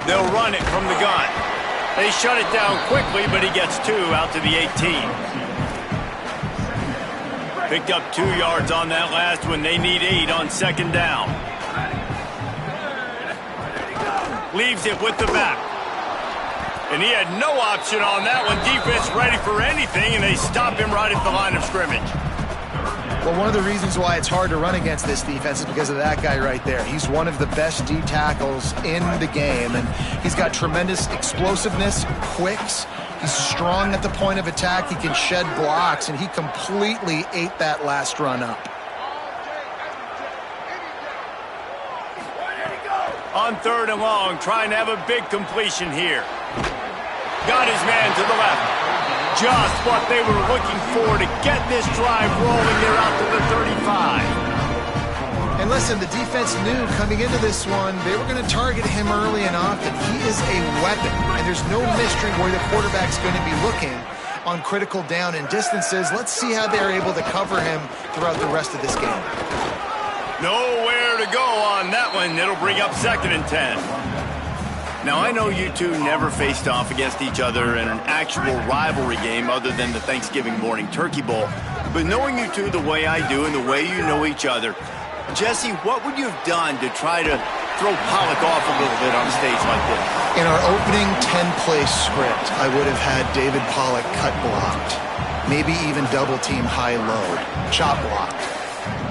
They'll run it from the gun. They shut it down quickly, but he gets 2 out to the 18. Picked up 2 yards on that last one. They need 8 on 2nd down. Leaves it with the back. And he had no option on that one. Defense ready for anything, and they stop him right at the line of scrimmage. Well, one of the reasons why it's hard to run against this defense is because of that guy right there. He's one of the best D tackles in the game, and he's got tremendous explosiveness, quicks. He's strong at the point of attack. He can shed blocks, and he completely ate that last run up. On 3rd and long, trying to have a big completion here. Got his man to the left. Just what they were looking for to get this drive rolling. They're out to the 35. And listen, the defense knew coming into this one, they were going to target him early and often. He is a weapon, and there's no mystery where the quarterback's going to be looking on critical down and distances. Let's see how they're able to cover him throughout the rest of this game. Nowhere to go on that one. It'll bring up 2nd and 10. Now, I know you two never faced off against each other in an actual rivalry game other than the Thanksgiving morning turkey bowl. But knowing you two the way I do and the way you know each other, Jesse, what would you have done to try to throw Pollock off a little bit on a stage like this? In our opening 10-play script, I would have had David Pollock cut blocked, maybe even double-team high-low, chop blocked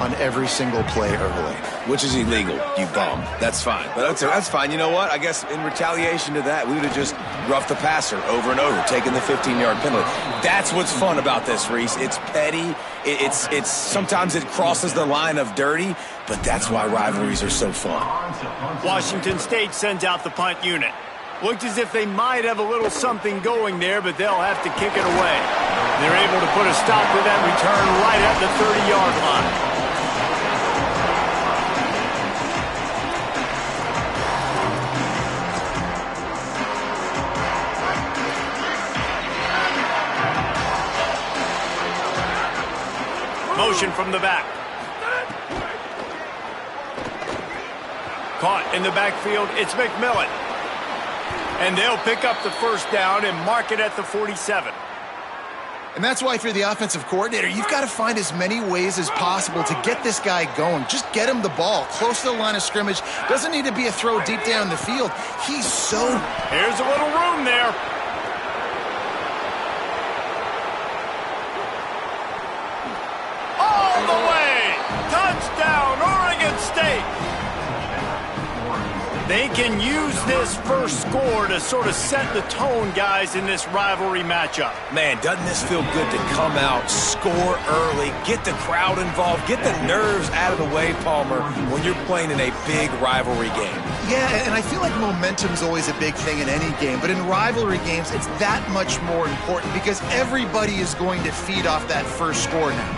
on every single play early. Which is illegal, you bum. That's fine. But that's fine. You know what? I guess in retaliation to that, we would have just roughed the passer over and over, taking the 15-yard penalty. That's what's fun about this, Reese. It's petty. It's sometimes it crosses the line of dirty, but that's why rivalries are so fun. Washington State sends out the punt unit. Looked as if they might have a little something going there, but they'll have to kick it away. They're able to put a stop to that return right at the 30-yard line. Motion from the back. Caught in the backfield, it's McMillan. And they'll pick up the 1st down and mark it at the 47. And that's why if you're the offensive coordinator, you've got to find as many ways as possible to get this guy going. Just get him the ball close to the line of scrimmage. Doesn't need to be a throw deep down the field. He's so... Here's a little room there. All the way! Touchdown, Oregon State! They can use this first score to sort of set the tone, guys, in this rivalry matchup. Man, doesn't this feel good to come out, score early, get the crowd involved, get the nerves out of the way, Palmer, when you're playing in a big rivalry game? Yeah, and I feel like momentum's always a big thing in any game, but in rivalry games, it's that much more important because everybody is going to feed off that first score now.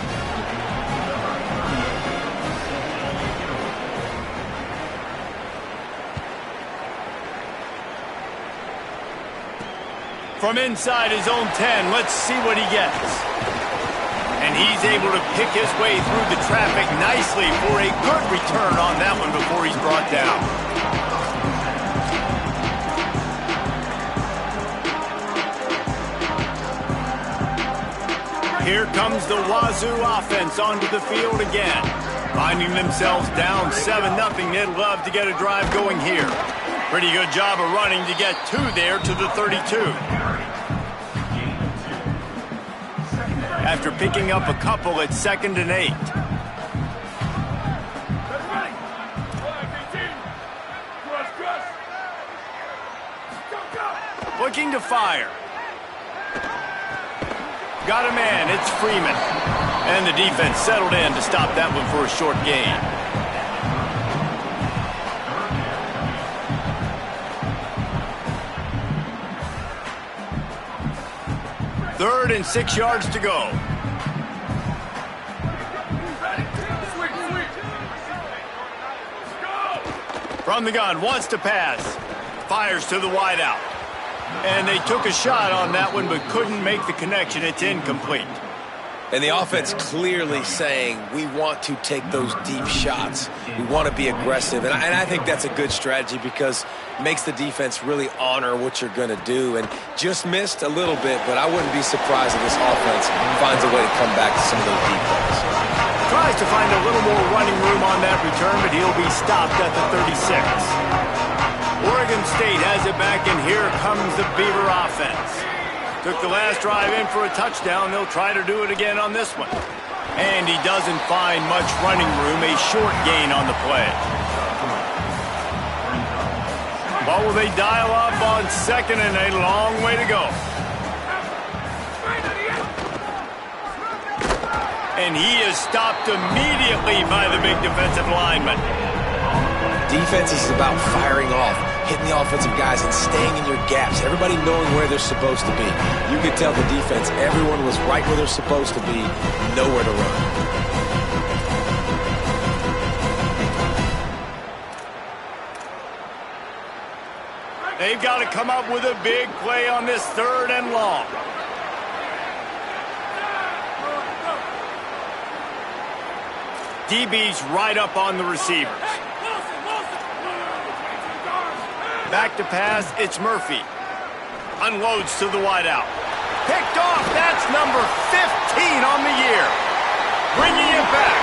From inside his own 10, let's see what he gets. And he's able to pick his way through the traffic nicely for a good return on that one before he's brought down. Here comes the Wazoo offense onto the field again. Finding themselves down 7-0, they'd love to get a drive going here. Pretty good job of running to get 2 there to the 32. After picking up a couple at 2nd and 8. Looking to fire. Got a man, it's Freeman. And the defense settled in to stop that one for a short gain. Third and 6 yards to go. From the gun, wants to pass. Fires to the wideout. And they took a shot on that one but couldn't make the connection. It's incomplete. And the offense clearly saying, we want to take those deep shots. We want to be aggressive. And I think that's a good strategy because it makes the defense really honor what you're going to do. And just missed a little bit, but I wouldn't be surprised if this offense finds a way to come back to some of those deep balls. Tries to find a little more running room on that return, but he'll be stopped at the 36. Oregon State has it back, and here comes the Beaver offense. Took the last drive in for a touchdown. They'll try to do it again on this one. And he doesn't find much running room, a short gain on the play. But will they dial up on second and a long way to go? And he is stopped immediately by the big defensive lineman. Defense is about firing off, hitting the offensive guys and staying in your gaps. Everybody knowing where they're supposed to be. You could tell the defense, everyone was right where they're supposed to be, nowhere to run. They've got to come up with a big play on this 3rd and long. DB's right up on the receivers. Back to pass, it's Murphy. Unloads to the wideout. Picked off, that's number 15 on the year. Bringing it back.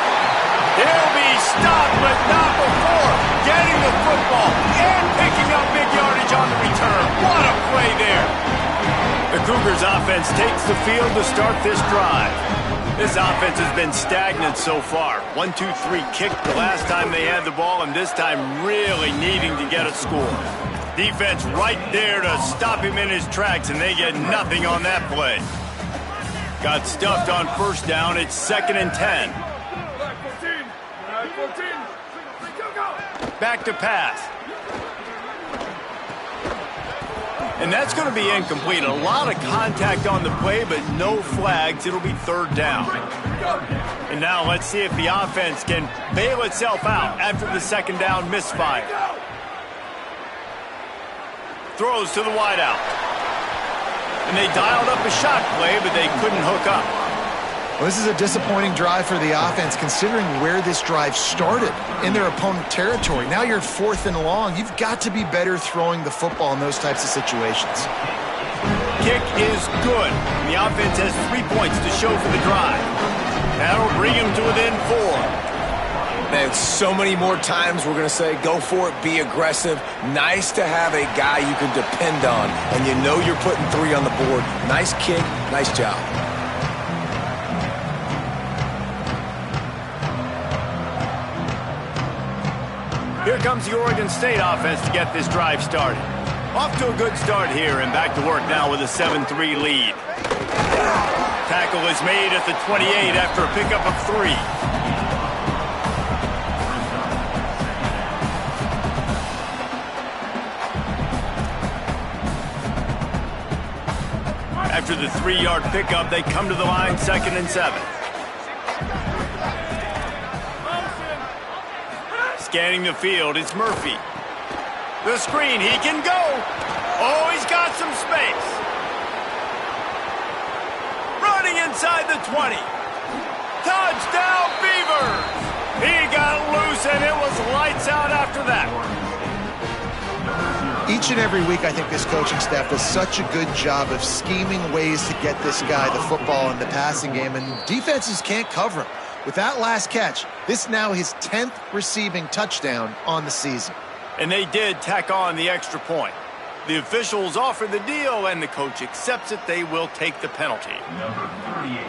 He'll be stopped, but not before getting the football and picking up big yardage on the return. What a play there. The Cougars offense takes the field to start this drive. This offense has been stagnant so far. 1-2-3 kick the last time they had the ball, and this time really needing to get a score. Defense right there to stop him in his tracks, and they get nothing on that play. Got stuffed on first down. It's 2nd and 10. Back to pass. And that's going to be incomplete. A lot of contact on the play, but no flags. It'll be 3rd down. And now let's see if the offense can bail itself out after the 2nd down misfire. Throws to the wideout. And they dialed up a shot play, but they couldn't hook up. Well, this is a disappointing drive for the offense, considering where this drive started, in their opponent territory. Now you're 4th and long. You've got to be better throwing the football in those types of situations. Kick is good. The offense has 3 points to show for the drive. That'll bring him to within 4. Man, so many more times we're going to say, go for it, be aggressive. Nice to have a guy you can depend on, and you know you're putting 3 on the board. Nice kick, nice job. Here comes the Oregon State offense to get this drive started. Off to a good start here, and back to work now with a 7-3 lead. Tackle is made at the 28 after a pickup of 3. After the 3-yard pickup, they come to the line, 2nd and 7. Scanning the field, it's Murphy. The screen, he can go. Oh, he's got some space. Running inside the 20. Touchdown, Beavers! He got loose, and it was lights out after that. Each and every week, I think this coaching staff does such a good job of scheming ways to get this guy the football in the passing game, and defenses can't cover him. With that last catch, this now his 10th receiving touchdown on the season. And they did tack on the extra point. The officials offer the deal, and the coach accepts it. They will take the penalty. Number 38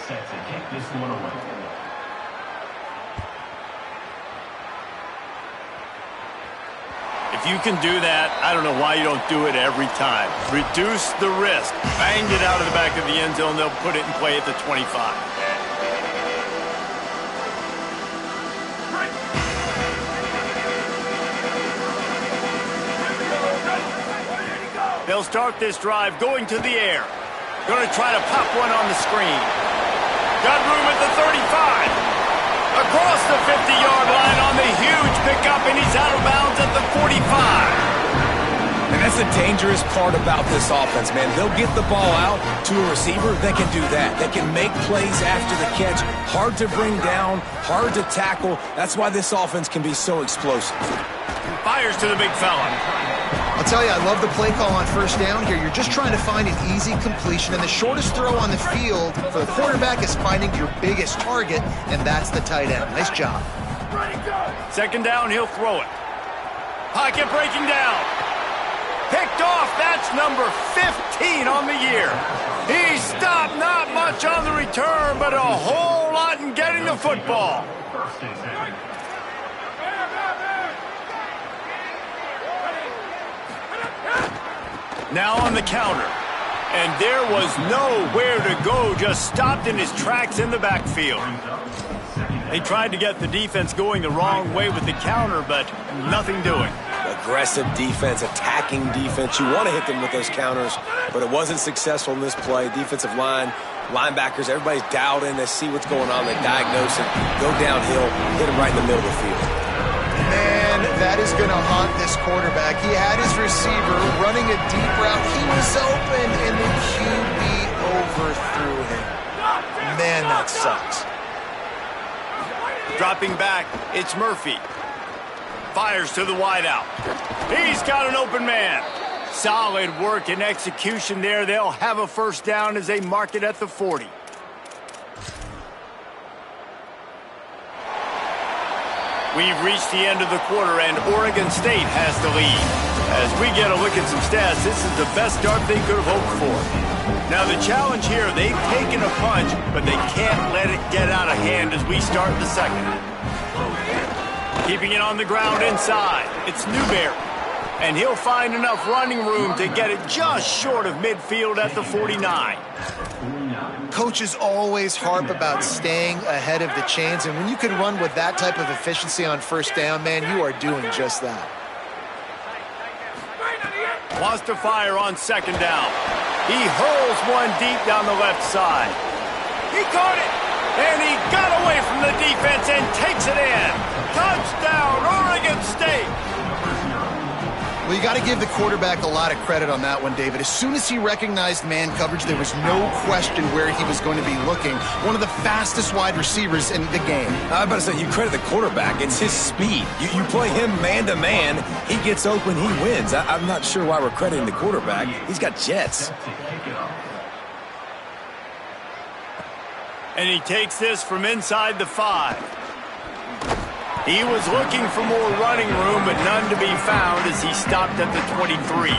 set to kick this one away. If you can do that, I don't know why you don't do it every time. Reduce the risk. Banged it out of the back of the end zone. They'll put it in play at the 25. They'll start this drive going to the air. Going to try to pop one on the screen. Got room at the 35. Across the 50-yard line on the huge pickup, and he's out of bounds at the 45. And that's Here's the dangerous part about this offense, man. They'll get the ball out to a receiver. They can do that. They can make plays after the catch. Hard to bring down, hard to tackle. That's why this offense can be so explosive. Fires to the big fella. I'll tell you, I love the play call on first down here. You're just trying to find an easy completion, and the shortest throw on the field for the quarterback is finding your biggest target, and that's the tight end. Nice job. Second down, he'll throw it. Pocket breaking down. Picked off. That's number 15 on the year. He stopped, not much on the return, but a whole lot in getting the football. Now on the counter. And there was nowhere to go, just stopped in his tracks in the backfield. They tried to get the defense going the wrong way with the counter, but nothing doing. Aggressive defense, attacking defense. You want to hit them with those counters, but it wasn't successful in this play. Defensive line, linebackers, everybody's dialed in. They see what's going on. They diagnose it, go downhill, hit him right in the middle of the field. Man, that is going to haunt this quarterback. He had his receiver running a deep route. He was open, and the QB overthrew him. Man, that sucks. Dropping back, it's Murphy. Fires to the wideout. He's got an open man. Solid work and execution there. They'll have a first down as they mark it at the 40. We've reached the end of the quarter, and Oregon State has the lead. As we get a look at some stats, this is the best start they could have hoped for. Now the challenge here, they've taken a punch, but they can't let it get out of hand as we start the second. Keeping it on the ground inside, it's Newberry. And he'll find enough running room to get it just short of midfield at the 49. Coaches always harp about staying ahead of the chains, and when you can run with that type of efficiency on first down, man, you are doing just that. Wants to fire on second down. He hurls one deep down the left side. He caught it, and he got away from the defense and takes it in. Touchdown, Oregon State. Well, you got to give the quarterback a lot of credit on that one, David. As soon as he recognized man coverage, there was no question where he was going to be looking. One of the fastest wide receivers in the game. I'm about to say, you credit the quarterback. It's his speed. You play him man-to-man, he gets open, he wins. I'm not sure why we're crediting the quarterback. He's got jets. And he takes this from inside the 5. He was looking for more running room, but none to be found as he stopped at the 23.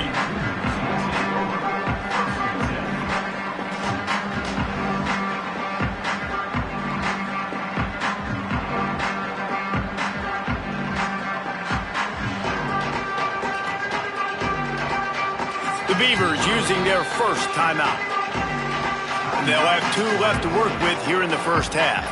The Beavers using their first timeout. And they'll have 2 left to work with here in the first half.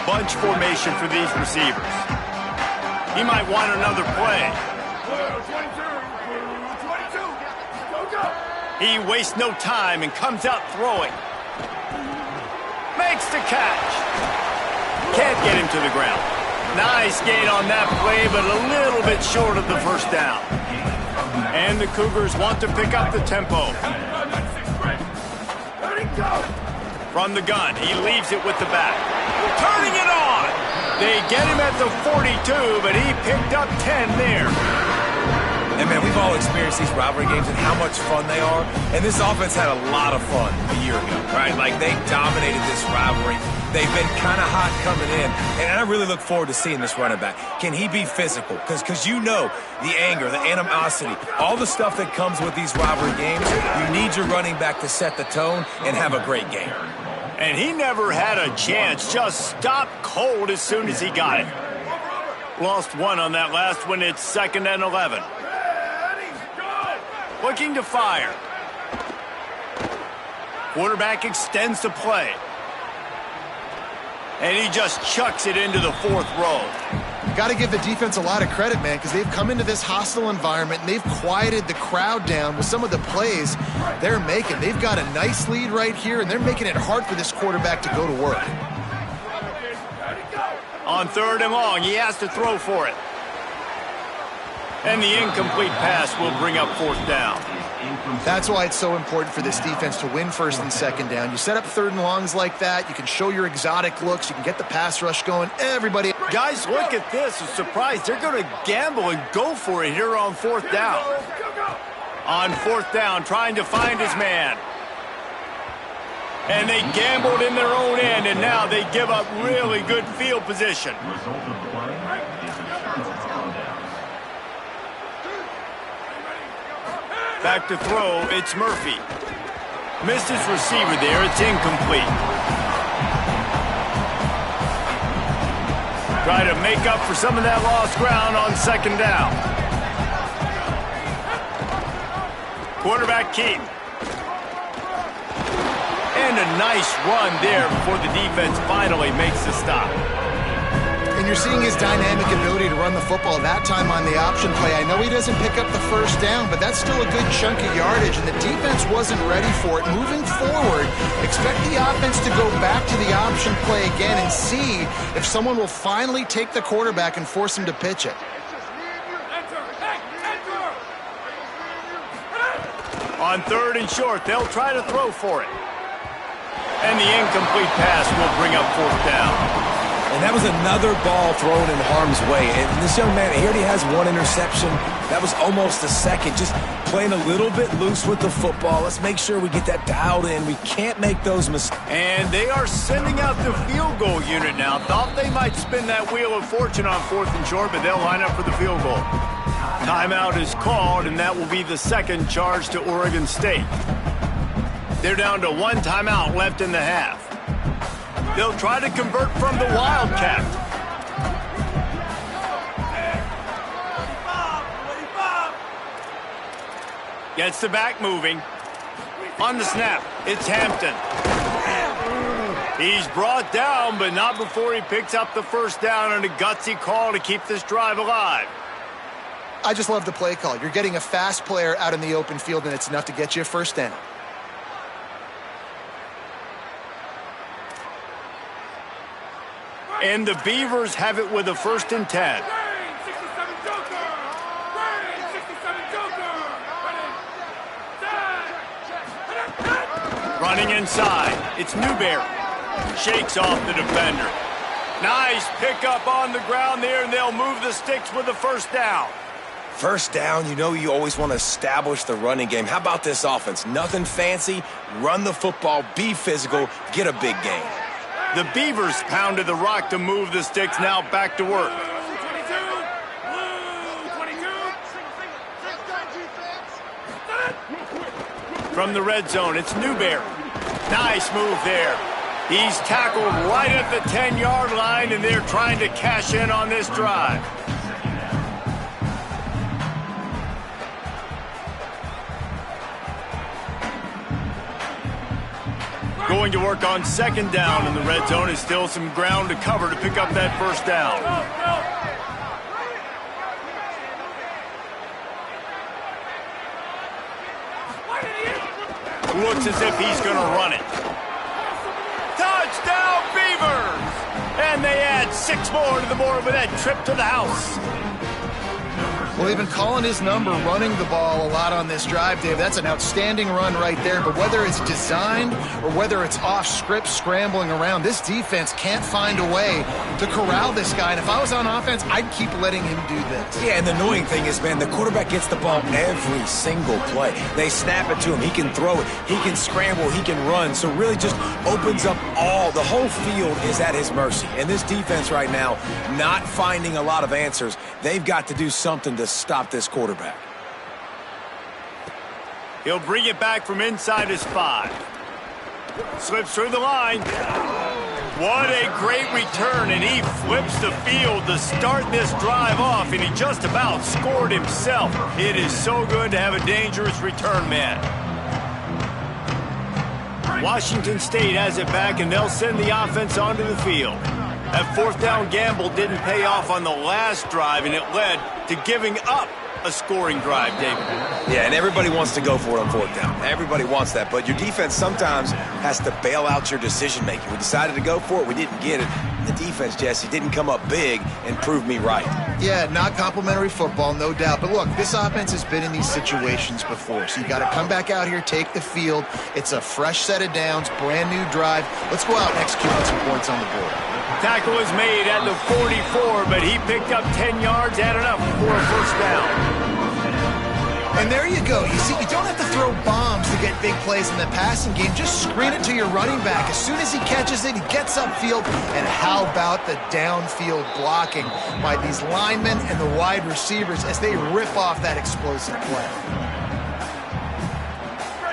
Bunch formation for these receivers. He might want another play. He wastes no time and comes out throwing. Makes the catch. Can't get him to the ground. Nice gain on that play, but a little bit short of the first down. And the Cougars want to pick up the tempo. From the gun, he leaves it with the back. Turning it on. They get him at the 42, but he picked up 10 there. And, man, we've all experienced these rivalry games and how much fun they are. And this offense had a lot of fun a year ago, right? Like, they dominated this rivalry. They've been kind of hot coming in. And I really look forward to seeing this running back. Can he be physical? Because you know the anger, the animosity, all the stuff that comes with these rivalry games. You need your running back to set the tone and have a great game. And he never had a chance. Just stopped cold as soon as he got it. Lost one on that last one. It's 2nd and 11. Looking to fire. Quarterback extends the play. And he just chucks it into the 4th row. Got to give the defense a lot of credit, man, because they've come into this hostile environment and they've quieted the crowd down with some of the plays they're making. They've got a nice lead right here, and they're making it hard for this quarterback to go to work. On 3rd and long, he has to throw for it. And the incomplete pass will bring up 4th down. That's why it's so important for this defense to win 1st and 2nd down. You set up 3rd and longs like that. You can show your exotic looks. You can get the pass rush going. Everybody. Guys, look at this. I'm surprised. They're going to gamble and go for it here on 4th down. On 4th down, trying to find his man. And they gambled in their own end, and now they give up really good field position. Result of the play is a return for down. Back to throw, it's Murphy. Missed his receiver there, it's incomplete. Try to make up for some of that lost ground on 2nd down. Quarterback keep. And a nice run there before the defense finally makes the stop. And you're seeing his dynamic ability to run the football that time on the option play. I know he doesn't pick up the 1st down, but that's still a good chunk of yardage, and the defense wasn't ready for it. Moving forward, expect the offense to go back to the option play again and see if someone will finally take the quarterback and force him to pitch it. On 3rd and short, they'll try to throw for it. And the incomplete pass will bring up 4th down. And that was another ball thrown in harm's way. And this young man, he already has 1 interception. That was almost a second. Just playing a little bit loose with the football. Let's make sure we get that dialed in. We can't make those mistakes. And they are sending out the field goal unit now. Thought they might spin that wheel of fortune on 4th and short, but they'll line up for the field goal. Timeout is called, and that will be the 2nd charge to Oregon State. They're down to 1 timeout left in the half. They'll try to convert from the Wildcat. Gets the back moving. On the snap, it's Hampton. He's brought down, but not before he picks up the 1st down and a gutsy call to keep this drive alive. I just love the play call. You're getting a fast player out in the open field, and it's enough to get you a 1st down. And the Beavers have it with a 1st and 10. Running inside, it's Newberry. Shakes off the defender. Nice pickup on the ground there, and they'll move the sticks with the 1st down. 1st down, you know you always want to establish the running game. How about this offense? Nothing fancy. Run the football, be physical, get a big gain. The Beavers pounded the rock to move the sticks, now back to work. From the red zone, it's Newberry. Nice move there. He's tackled right at the 10-yard line, and they're trying to cash in on this drive. Going to work on 2nd down in the red zone. Is still some ground to cover to pick up that 1st down. Looks as if he's going to run it. Touchdown, Beavers! And they add 6 more to the board with that trip to the house. Well, they've been calling his number, running the ball a lot on this drive, Dave. That's an outstanding run right there. But whether it's designed or whether it's off script, scrambling around, this defense can't find a way to corral this guy. And if I was on offense, I'd keep letting him do this. Yeah, and the annoying thing is, man, the quarterback gets the ball every single play. They snap it to him. He can throw it. He can scramble. He can run. So really just opens up the whole field is at his mercy. And this defense right now, not finding a lot of answers. They've got to do something to stop this quarterback. He'll bring it back from inside his 5. Slips through the line. What a great return, and he flips the field to start this drive off, and he just about scored himself. It is so good to have a dangerous return man. Washington State has it back, and they'll send the offense onto the field. That fourth down gamble didn't pay off on the last drive, and it led to giving up a scoring drive, David. Yeah, and everybody wants to go for it on fourth down. Everybody wants that, but your defense sometimes has to bail out your decision-making. We decided to go for it. We didn't get it. The defense, Jesse, didn't come up big and prove me right. Yeah, not complimentary football, no doubt. But look, this offense has been in these situations before, so you got to come back out here, take the field. It's a fresh set of downs, brand new drive. Let's go out and execute on some points on the board. Tackle was made at the 44, but he picked up 10 yards, had enough for a first down. And there you go. You see, you don't have to throw bombs to get big plays in the passing game. Just screen it to your running back. As soon as he catches it, he gets upfield. And how about the downfield blocking by these linemen and the wide receivers as they rip off that explosive play?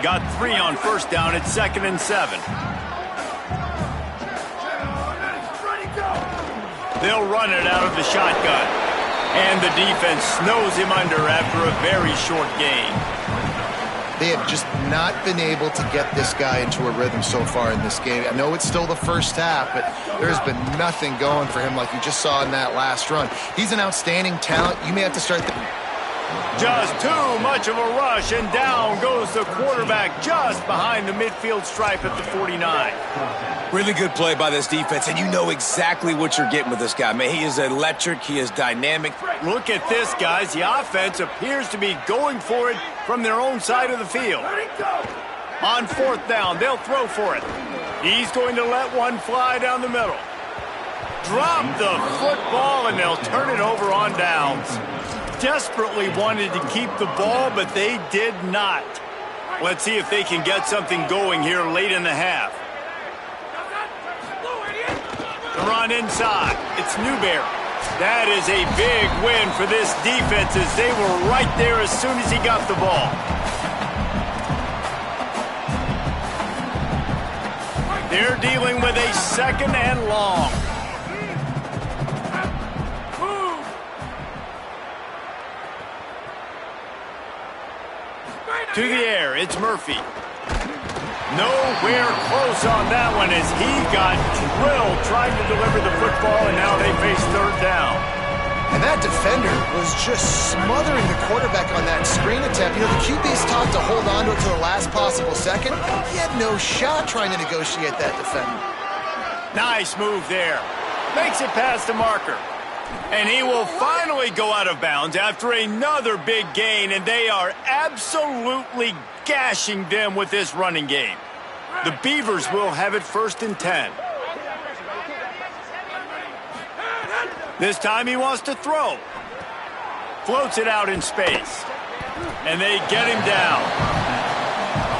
Got 3 on first down at 2nd and 7. They'll run it out of the shotgun. And the defense snows him under after a very short gain. They have just not been able to get this guy into a rhythm so far in this game. I know it's still the first half, but there's been nothing going for him like you just saw in that last run. He's an outstanding talent. You may have to start the... Just too much of a rush, and down goes the quarterback just behind the midfield stripe at the 49. Really good play by this defense, and you know exactly what you're getting with this guy. Man, he is electric. He is dynamic. Look at this, guys. The offense appears to be going for it from their own side of the field. On fourth down, they'll throw for it. He's going to let one fly down the middle. Drop the football, and they'll turn it over on downs. Desperately wanted to keep the ball, but they did not. Let's see if they can get something going here late in the half. The run inside. It's Newberry. That is a big win for this defense as they were right there as soon as he got the ball. They're dealing with a 2nd and long. To the air, it's Murphy. Nowhere close on that one as he got drilled trying to deliver the football, and now they face third down. And that defender was just smothering the quarterback on that screen attempt. You know, the QB's taught to hold on to it to the last possible second. He had no shot trying to negotiate that defender. Nice move there. Makes it past the marker. And he will finally go out of bounds after another big gain, and they are absolutely gashing them with this running game. The Beavers will have it 1st and 10. This time he wants to throw. Floats it out in space. And they get him down.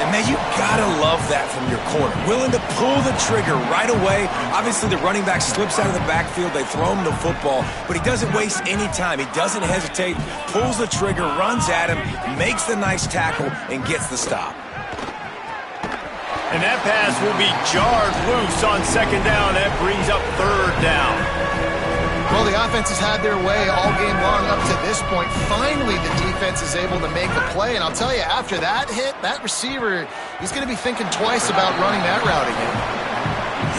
And, man, you gotta love that from your corner. Willing to pull the trigger right away. Obviously, the running back slips out of the backfield. They throw him the football, but he doesn't waste any time. He doesn't hesitate, pulls the trigger, runs at him, makes the nice tackle, and gets the stop. And that pass will be jarred loose on 2nd down. That brings up 3rd down. Well, the offense has had their way all game long up to this point. Finally, the defense is able to make a play. And I'll tell you, after that hit, that receiver, he's going to be thinking twice about running that route again.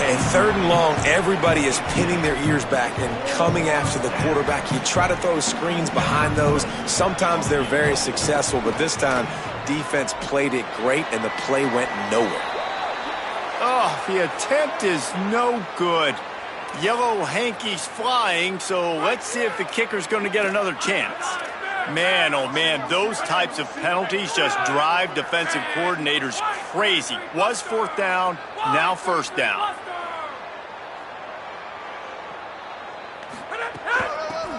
And 3rd and long, everybody is pinning their ears back and coming after the quarterback. You try to throw screens behind those. Sometimes they're very successful, but this time, defense played it great, and the play went nowhere. Oh, the attempt is no good. Yellow hankies flying, so let's see if the kicker's going to get another chance. Man, oh man, those types of penalties just drive defensive coordinators crazy. Was 4th down, now 1st down.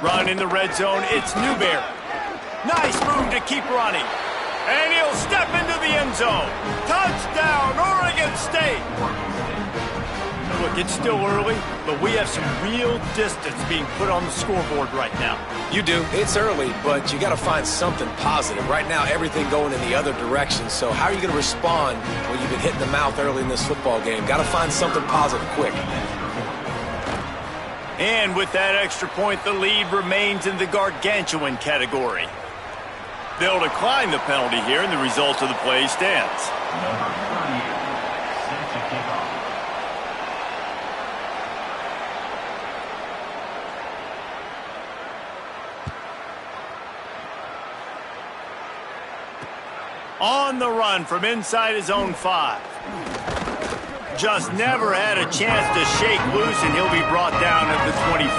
Run in the red zone, it's Newberry. Nice move to keep running. And he'll step into the end zone. Touchdown, Oregon State! Look, it's still early, but we have some real distance being put on the scoreboard right now. You do. It's early, but you got to find something positive. Right now, everything going in the other direction. So how are you going to respond when you've been hit in the mouth early in this football game? Got to find something positive quick. And with that extra point, the lead remains in the gargantuan category. They'll decline the penalty here, and the result of the play stands. Number 38, set to kick off. On the run from inside his own 5. Just never had a chance to shake loose, and he'll be brought down at the 24.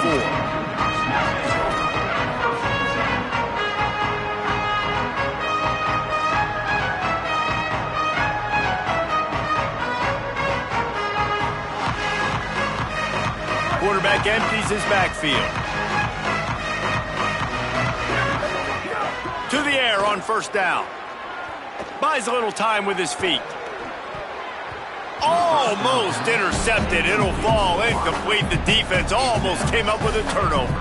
Quarterback empties his backfield. To the air on first down. Buys a little time with his feet. Almost intercepted. It'll fall incomplete. The defense almost came up with a turnover.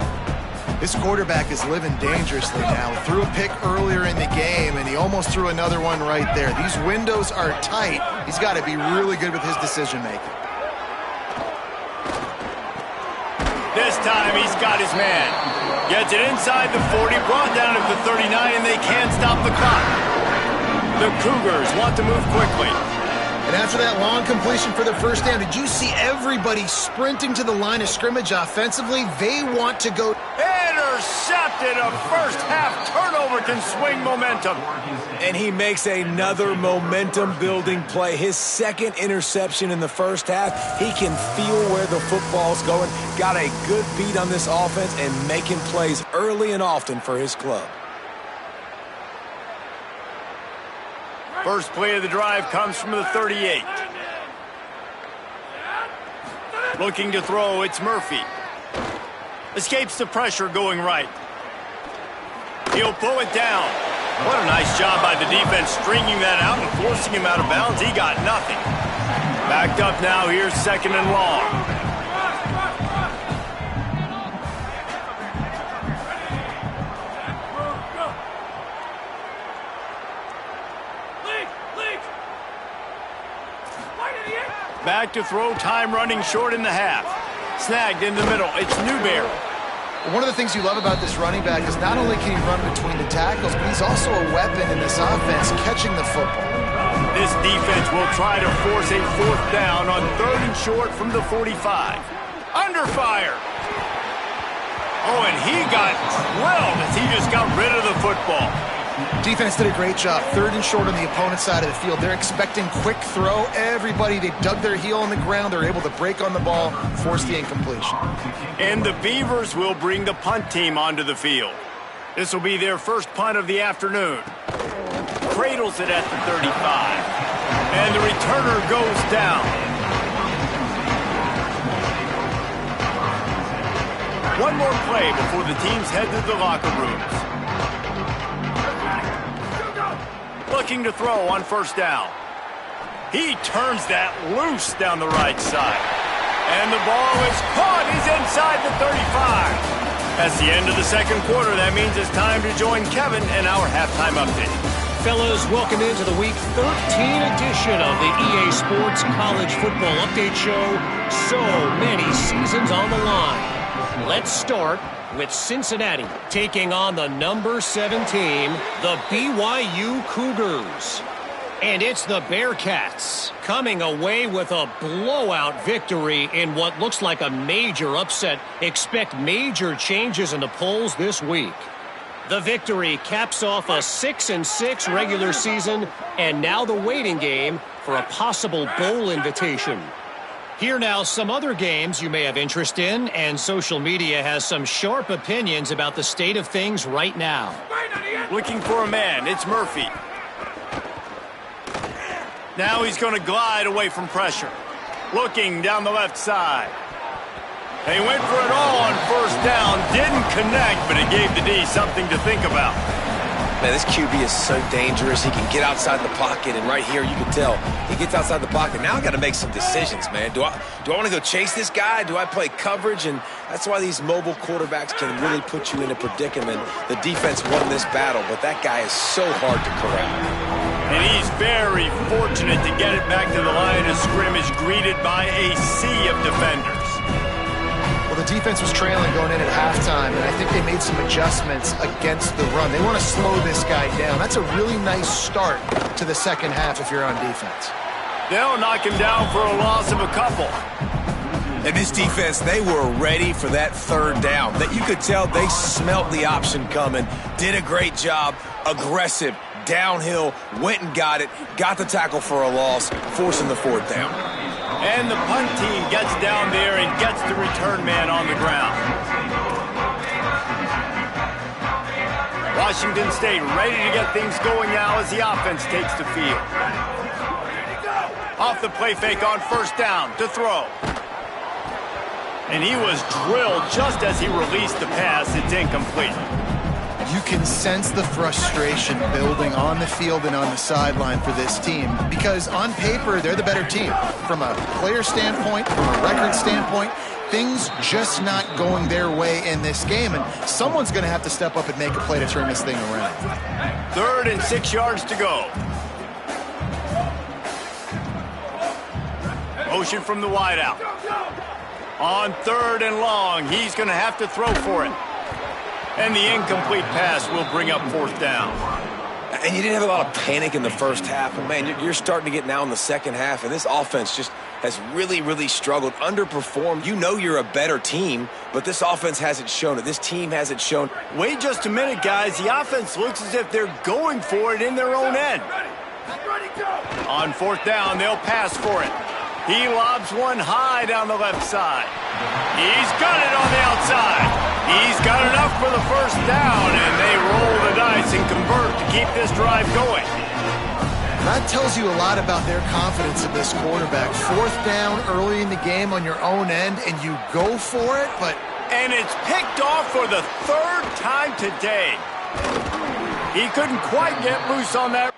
This quarterback is living dangerously now. Threw a pick earlier in the game, and he almost threw another one right there. These windows are tight. He's got to be really good with his decision-making. This time he's got his man. Gets it inside the 40, brought down at the 39, and they can't stop the clock. The Cougars want to move quickly. And after that long completion for the first down, did you see everybody sprinting to the line of scrimmage offensively? They want to go. Intercepted. A first-half turnover can swing momentum. And he makes another momentum-building play. His second interception in the first half. He can feel where the football's going. Got a good beat on this offense and making plays early and often for his club. First play of the drive comes from the 38. Looking to throw, it's Murphy. Escapes the pressure going right. He'll pull it down. What a nice job by the defense stringing that out and forcing him out of bounds. He got nothing. Backed up now, here's second and long. Back to throw, time running short in the half. Snagged in the middle, it's Newberry. One of the things you love about this running back is not only can he run between the tackles, but he's also a weapon in this offense, catching the football. This defense will try to force a fourth down on third and short from the 45. Under fire. Oh, and he got drilled as he just got rid of the football. Defense did a great job. Third and short on the opponent's side of the field. They're expecting quick throw. Everybody, they dug their heel on the ground. They're able to break on the ball, force the incompletion. And the Beavers will bring the punt team onto the field. This will be their first punt of the afternoon. Cradles it at the 35. And the returner goes down. One more play before the teams head to the locker rooms. Looking to throw on first down. He turns that loose down the right side. And the ball is caught. He's inside the 35. That's the end of the second quarter. That means it's time to join Kevin in our halftime update. Fellas, welcome into the Week 13 edition of the EA Sports College Football Update Show. So many seasons on the line. Let's start with Cincinnati taking on the number 7 team, the BYU Cougars. And it's the Bearcats coming away with a blowout victory in what looks like a major upset. Expect major changes in the polls this week. The victory caps off a 6-6 regular season, and now the waiting game for a possible bowl invitation. Here now some other games you may have interest in, and social media has some sharp opinions about the state of things right now. Looking for a man, it's Murphy. Now he's going to glide away from pressure. Looking down the left side. They went for it all on first down, didn't connect, but it gave the D something to think about. Man, this QB is so dangerous. He can get outside the pocket, and right here you can tell he gets outside the pocket. Now I got to make some decisions, man. Do I want to go chase this guy? Do I play coverage? And that's why these mobile quarterbacks can really put you in a predicament. The defense won this battle, but that guy is so hard to corral. And he's very fortunate to get it back to the line of scrimmage, greeted by a sea of defenders. Well, the defense was trailing going in at halftime, and I think they made some adjustments against the run. They want to slow this guy down. That's a really nice start to the second half if you're on defense. They'll knock him down for a loss of a couple. And this defense, they were ready for that third down. That you could tell they smelt the option coming, did a great job, aggressive, downhill, went and got it, got the tackle for a loss, forcing the 4th down. And the punt team gets down there and gets the return man on the ground. Washington State ready to get things going now as the offense takes the field. Off the play fake on 1st down to throw. And he was drilled just as he released the pass. It's incomplete. You can sense the frustration building on the field and on the sideline for this team because on paper, they're the better team. From a player standpoint, from a record standpoint, things just not going their way in this game, and someone's going to have to step up and make a play to turn this thing around. 3rd and 6 yards to go. Motion from the wideout. On 3rd and long, he's going to have to throw for it. And the incomplete pass will bring up 4th down. And you didn't have a lot of panic in the first half, but man, you're starting to get now in the second half, and this offense just has really, really struggled, underperformed. You know you're a better team, but this offense hasn't shown it. This team hasn't shown. Wait just a minute, guys. The offense looks as if they're going for it in their own end. On 4th down, they'll pass for it. He lobs one high down the left side. He's got it on the outside. He's got enough for the 1st down, and they roll the dice and convert to keep this drive going. That tells you a lot about their confidence in this quarterback. 4th down early in the game on your own end, and you go for it, but... And it's picked off for the 3rd time today. He couldn't quite get loose on that.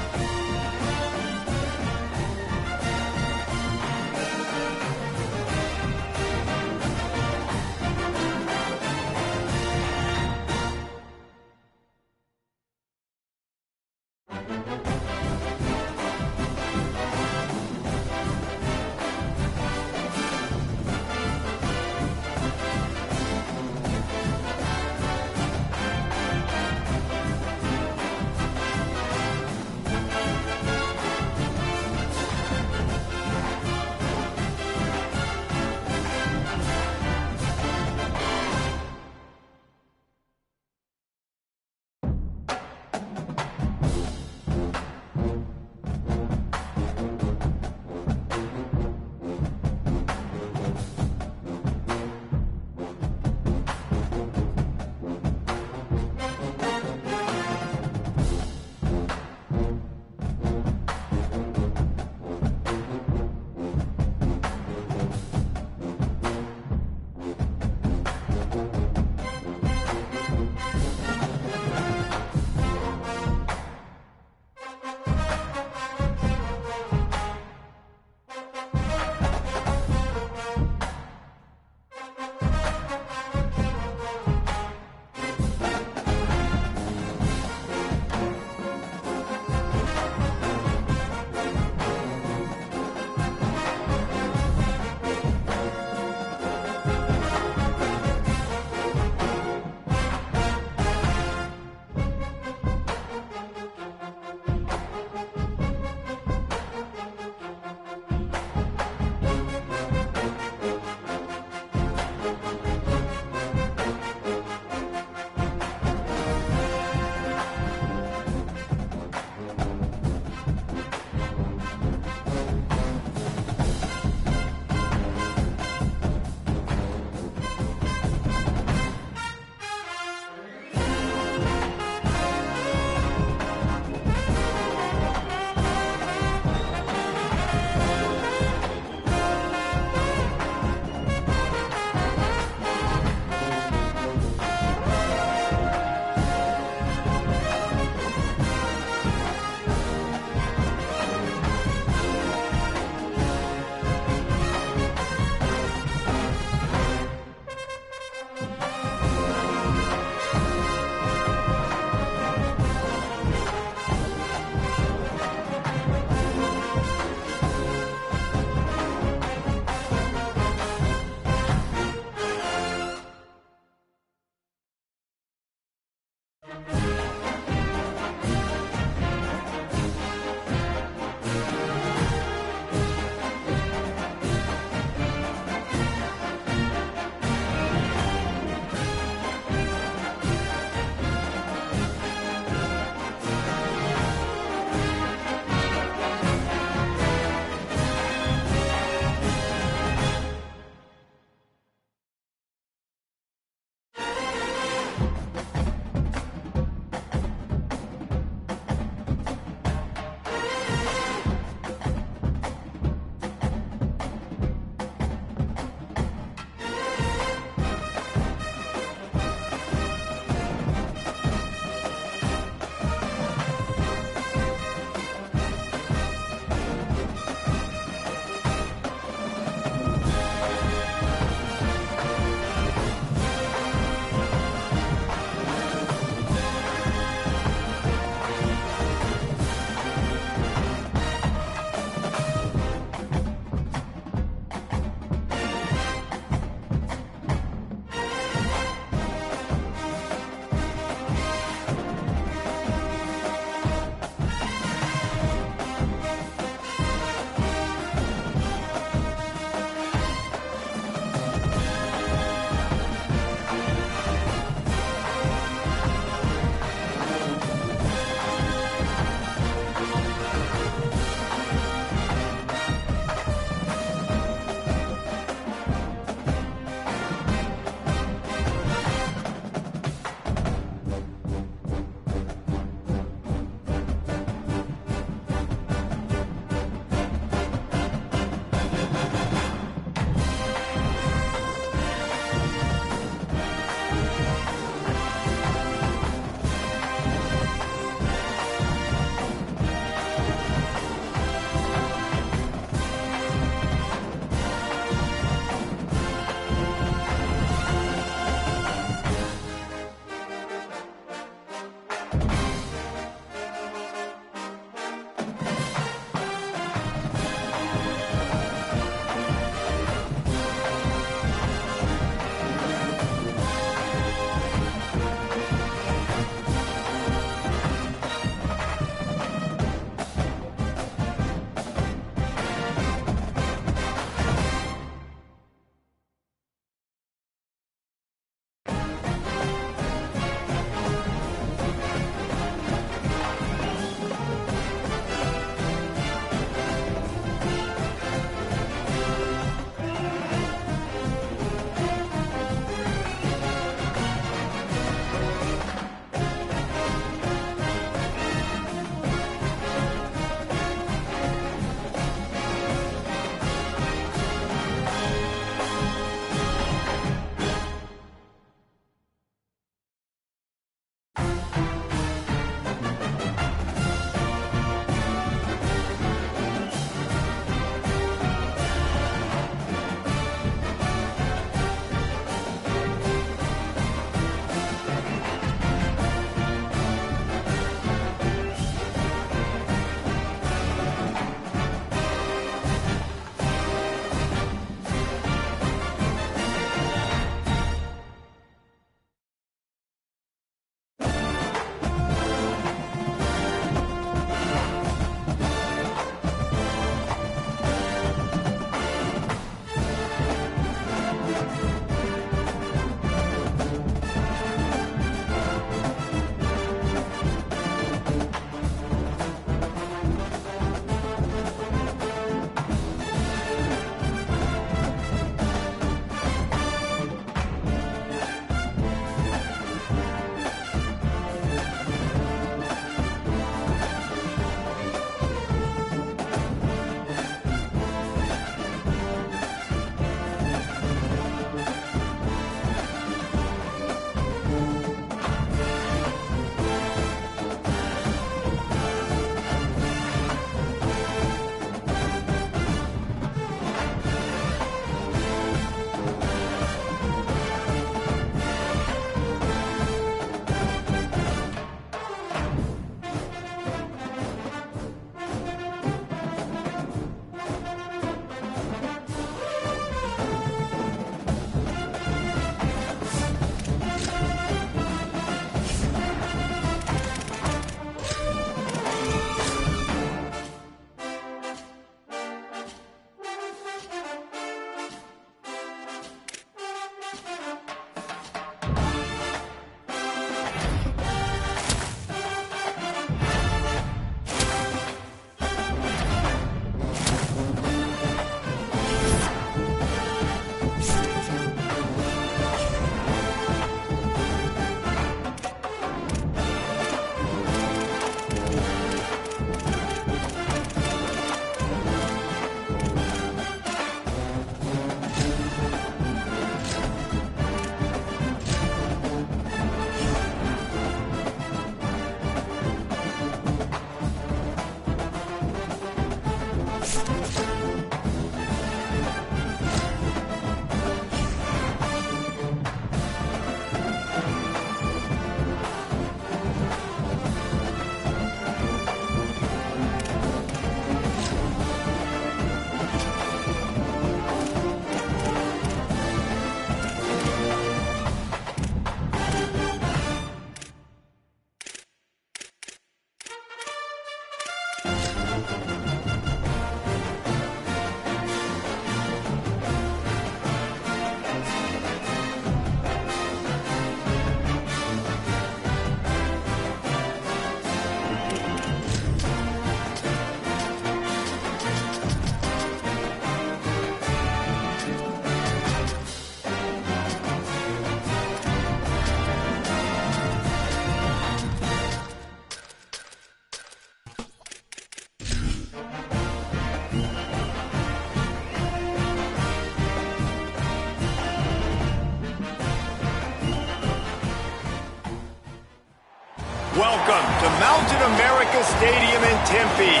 Welcome to Mountain America Stadium in Tempe.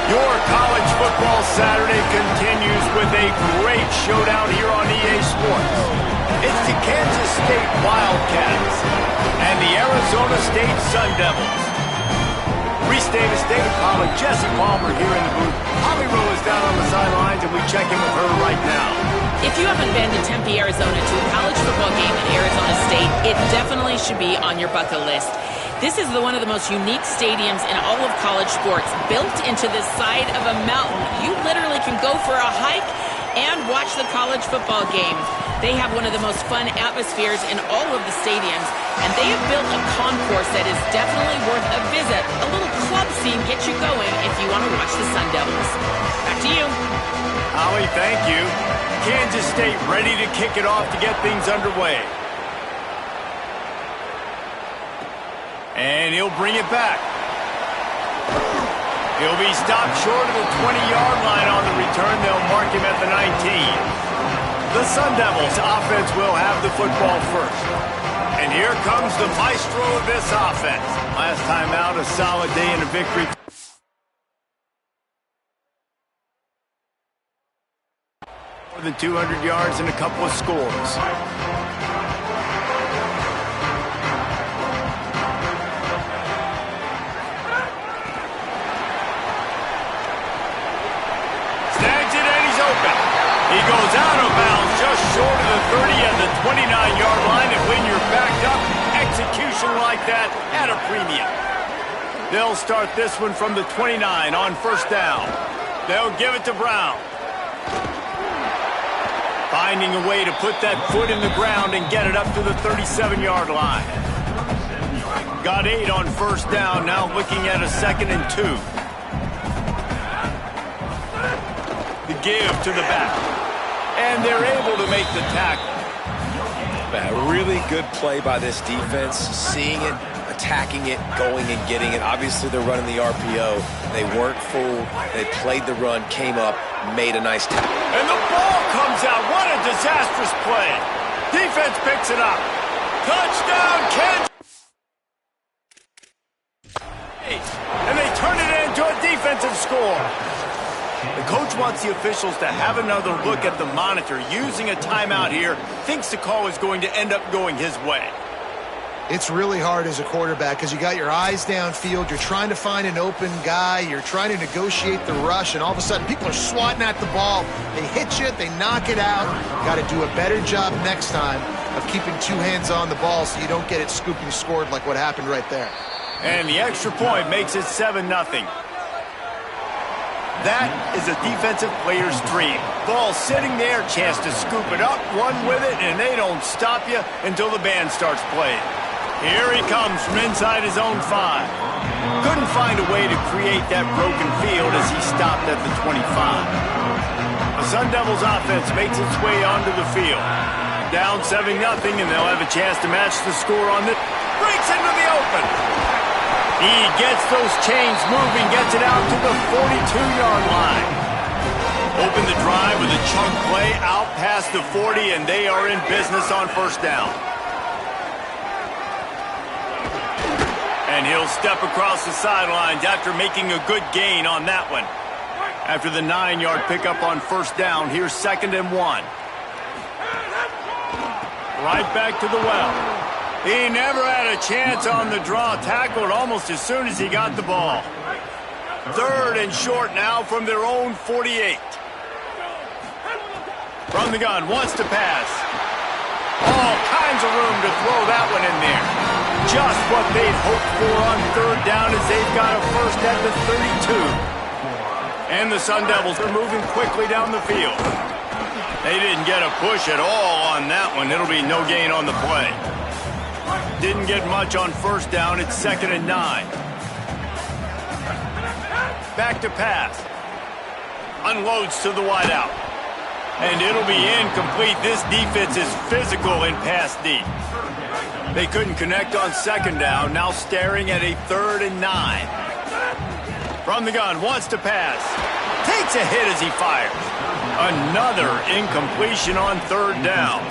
Your college football Saturday continues with a great showdown here on EA Sports. It's the Kansas State Wildcats and the Arizona State Sun Devils. Reese Davis, David Pollack, Jesse Palmer here in the booth. Holly Rowe is down on the sidelines, and we check in with her right now. If you haven't been to Tempe, Arizona to a college football game at Arizona State, it definitely should be on your bucket list. This is one of the most unique stadiums in all of college sports, built into the side of a mountain. You literally can go for a hike and watch the college football games. They have one of the most fun atmospheres in all of the stadiums, and they have built a concourse that is definitely worth a visit. A little club scene gets you going if you want to watch the Sun Devils. Back to you. Holly, thank you. Kansas State ready to kick it off to get things underway. And he'll bring it back. He'll be stopped short of the 20-yard line on the return. They'll mark him at the 19. The Sun Devils offense will have the football first. And here comes the maestro of this offense. Last time out, a solid day and a victory. More than 200 yards and a couple of scores. Snags it and he's open. He goes out of bounds just short of the 30 and the 29-yard line. And when you're backed up, execution like that at a premium. They'll start this one from the 29 on first down. They'll give it to Brown. Finding a way to put that foot in the ground and get it up to the 37-yard line. Got 8 on first down, now looking at a 2nd and 2. The give to the back. And they're able to make the tackle. A really good play by this defense, seeing it, attacking it, going and getting it. Obviously, they're running the RPO. They weren't fooled. They played the run, came up, made a nice tackle. And the ball comes out. What a disastrous play. Defense picks it up. Touchdown, Kansas. And they turn it into a defensive score. The coach wants the officials to have another look at the monitor. Using a timeout here, thinks the call is going to end up going his way. It's really hard as a quarterback because you got your eyes downfield. You're trying to find an open guy. You're trying to negotiate the rush, and all of a sudden people are swatting at the ball. They hit you. They knock it out. Got to do a better job next time of keeping 2 hands on the ball so you don't get it scooped and scored like what happened right there. And the extra point makes it 7-0. That is a defensive player's dream. Ball sitting there, chance to scoop it up, run with it, and they don't stop you until the band starts playing. Here he comes from inside his own 5. Couldn't find a way to create that broken field as he stopped at the 25. The Sun Devils offense makes its way onto the field. Down 7-0, and they'll have a chance to match the score on this. Breaks into the open. He gets those chains moving, gets it out to the 42-yard line. Open the drive with a chunk play out past the 40, and they are in business on first down. And he'll step across the sidelines after making a good gain on that one. After the 9-yard pickup on first down, here's 2nd and 1. Right back to the well. He never had a chance on the draw, tackled almost as soon as he got the ball. 3rd and short now from their own 48. From the gun, wants to pass. All kinds of room to throw that one in there. Just what they'd hoped for on 3rd down as they've got a first at the 32. And the Sun Devils are moving quickly down the field. They didn't get a push at all on that one. It'll be no gain on the play. Didn't get much on first down. It's 2nd and 9. Back to pass. Unloads to the wideout. And it'll be incomplete. This defense is physical in pass deep. They couldn't connect on 2nd down. Now staring at a 3rd and 9. From the gun, wants to pass. Takes a hit as he fires. Another incompletion on 3rd down.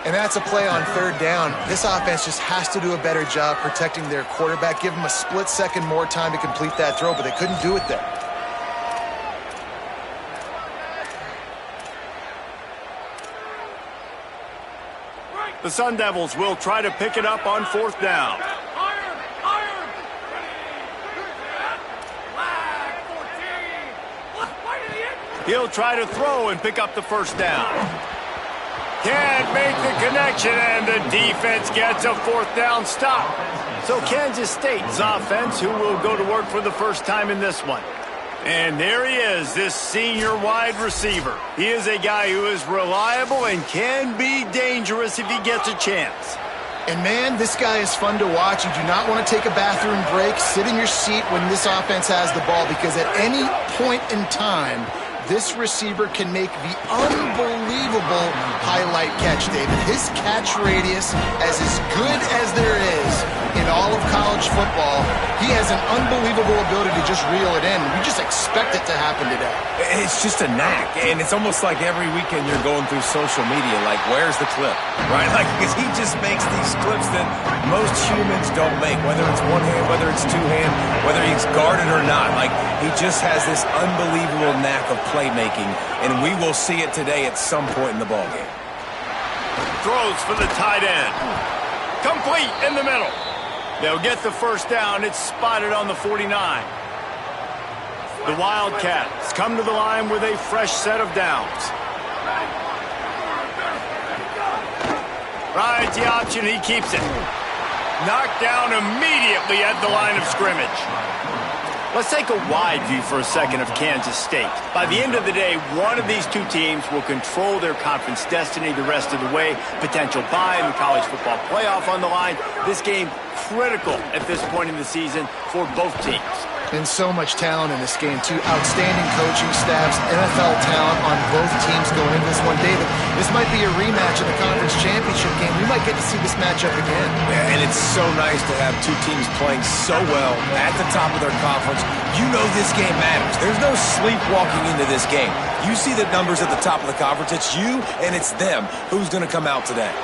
And that's a play on third down. This offense just has to do a better job protecting their quarterback. Give him a split second more time to complete that throw, but they couldn't do it there. The Sun Devils will try to pick it up on fourth down. He'll try to throw and pick up the first down. Can't make the connection, and the defense gets a fourth down stop. So Kansas State's offense, who will go to work for the first time in this one. And there he is, this senior wide receiver. He is a guy who is reliable and can be dangerous if he gets a chance. And man, this guy is fun to watch. You do not want to take a bathroom break. Sit in your seat when this offense has the ball, because at any point in time, this receiver can make the unbelievable highlight catch, David. His catch radius is as good as there is in all of college football. He has an unbelievable ability to just reel it in. We just expect it to happen today. It's just a knack, and it's almost like every weekend you're going through social media, like, where's the clip, right? Like, because he just makes these clips that most humans don't make, whether it's one hand, whether it's two hand, whether he's guarded or not. Like, he just has this unbelievable knack of playmaking, and we will see it today at some point in the ballgame. Throws for the tight end. Complete in the middle. They'll get the first down. It's spotted on the 49. The Wildcats come to the line with a fresh set of downs. Rides the option. He keeps it. Knocked down immediately at the line of scrimmage. Let's take a wide view for a second of Kansas State. By the end of the day, one of these two teams will control their conference destiny the rest of the way. Potential bye in the college football playoff on the line. This game critical at this point in the season for both teams. And so much talent in this game, too. Outstanding coaching staffs, NFL talent on both teams going into this one. David, this might be a rematch of the conference championship game. We might get to see this matchup again. Yeah, and it's so nice to have two teams playing so well at the top of their conference. You know this game matters. There's no sleepwalking into this game. You see the numbers at the top of the conference. It's you and it's them. Who's going to come out today?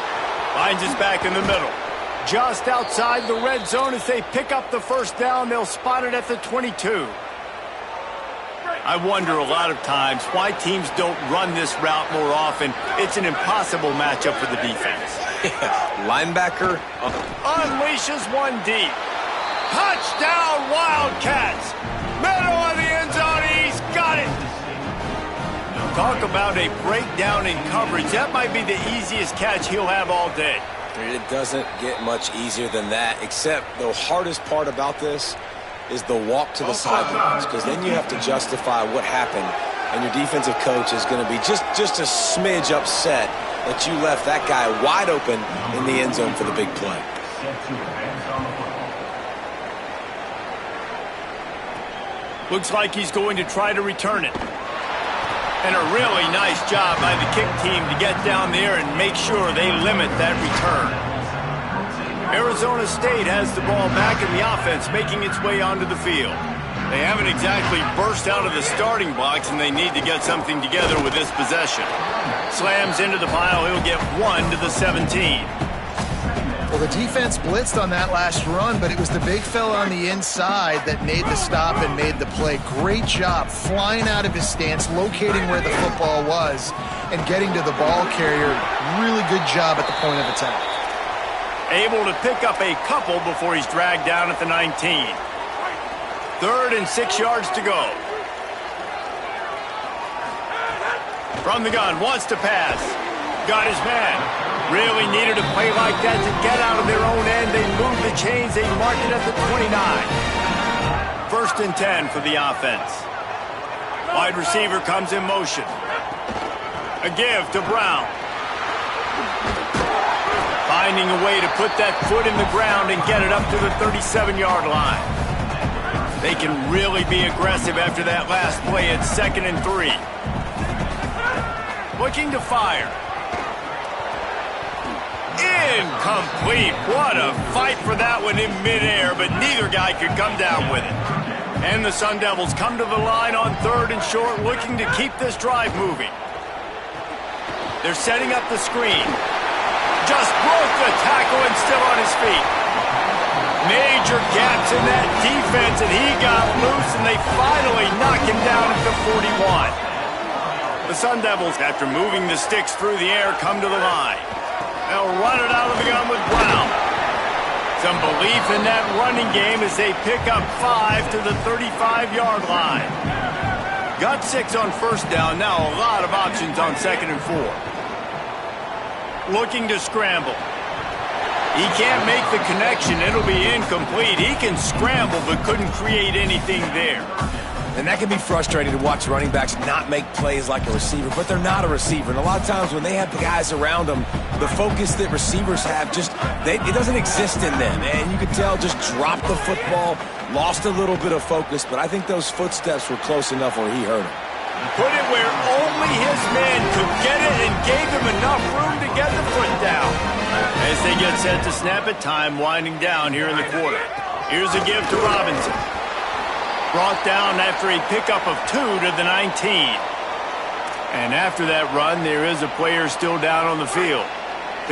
Finds his back in the middle. Just outside the red zone as they pick up the first down. They'll spot it at the 22. I wonder a lot of times why teams don't run this route more often. It's an impossible matchup for the defense. Linebacker unleashes one deep. Touchdown Wildcats. Middle of the end zone. He's got it. Talk about a breakdown in coverage. That might be the easiest catch he'll have all day. It doesn't get much easier than that, except the hardest part about this is the walk to the sidelines, because then you have to justify what happened, and your defensive coach is going to be just a smidge upset that you left that guy wide open in the end zone for the big play. Looks like he's going to try to return it. And a really nice job by the kick team to get down there and make sure they limit that return. Arizona State has the ball back in the offense, making its way onto the field. They haven't exactly burst out of the starting blocks, and they need to get something together with this possession. Slams into the pile. He'll get 1 to the 17. Well, the defense blitzed on that last run, but it was the big fella on the inside that made the stop and made the play. Great job flying out of his stance, locating where the football was, and getting to the ball carrier. Really good job at the point of attack. Able to pick up a couple before he's dragged down at the 19. 3rd and 6 yards to go. From the gun, wants to pass. Got his man. Really needed a play like that to get out of their own end. They move the chains. They mark it at the 29. 1st and 10 for the offense. Wide receiver comes in motion. A give to Brown. Finding a way to put that foot in the ground and get it up to the 37-yard line. They can really be aggressive after that last play. It's 2nd and 3. Looking to fire. Incomplete. What a fight for that one in midair, but neither guy could come down with it. And the Sun Devils come to the line on 3rd and short, looking to keep this drive moving. They're setting up the screen. Just broke the tackle and still on his feet. Major gaps in that defense, and he got loose, and they finally knock him down at the 41. The Sun Devils, after moving the sticks through the air, come to the line. They'll run it out of the gun with Brown. Some belief in that running game as they pick up 5 to the 35-yard line. Got 6 on first down. Now a lot of options on 2nd and 4. Looking to scramble. He can't make the connection. It'll be incomplete. He can scramble but couldn't create anything there. And that can be frustrating to watch running backs not make plays like a receiver, but they're not a receiver. And a lot of times when they have guys around them, the focus that receivers have it doesn't exist in them. And you can tell just dropped the football, lost a little bit of focus, but I think those footsteps were close enough where he hurt him. Put it where only his man could get it and gave him enough room to get the foot down. As they get set to snap it, time winding down here in the quarter. Here's a give to Robinson. Brought down after a pickup of 2 to the 19. And after that run, there is a player still down on the field.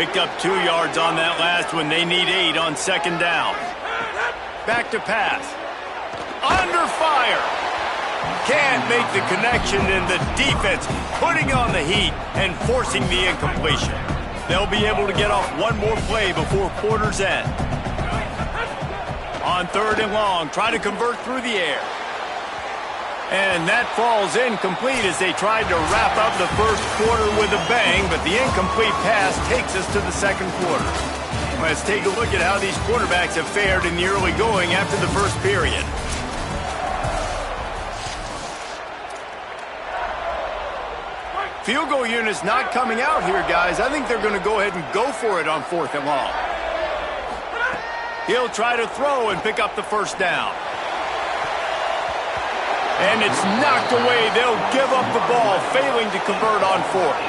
Picked up 2 yards on that last one. They need 8 on 2nd down. Back to pass. Under fire. Can't make the connection, and the defense putting on the heat and forcing the incompletion. They'll be able to get off one more play before quarter's end. On 3rd and long, try to convert through the air. And that falls incomplete as they tried to wrap up the first quarter with a bang, but the incomplete pass takes us to the 2nd quarter. Let's take a look at how these quarterbacks have fared in the early going after the first period. Field goal unit's not coming out here, guys. I think they're going to go ahead and go for it on 4th and long. He'll try to throw and pick up the first down. And it's knocked away. They'll give up the ball, failing to convert on 4th.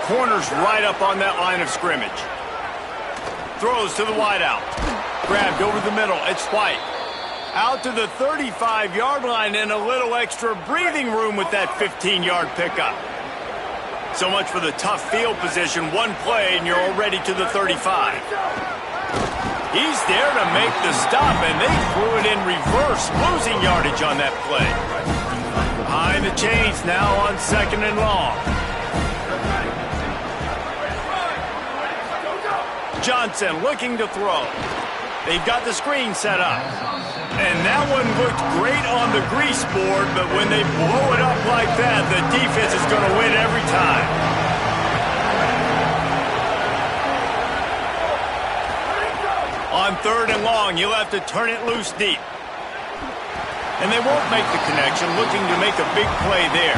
Corners right up on that line of scrimmage. Throws to the wideout. Grabbed over the middle. It's White. Out to the 35-yard line and a little extra breathing room with that 15-yard pickup. So much for the tough field position. One play and you're already to the 35. He's there to make the stop, and they threw it in reverse, losing yardage on that play. Behind the chains now on 2nd and long. Johnson looking to throw. They've got the screen set up. And that one looked great on the grease board, but when they blow it up like that, the defense is going to win every time. On 3rd and long, you'll have to turn it loose deep. And they won't make the connection, looking to make a big play there.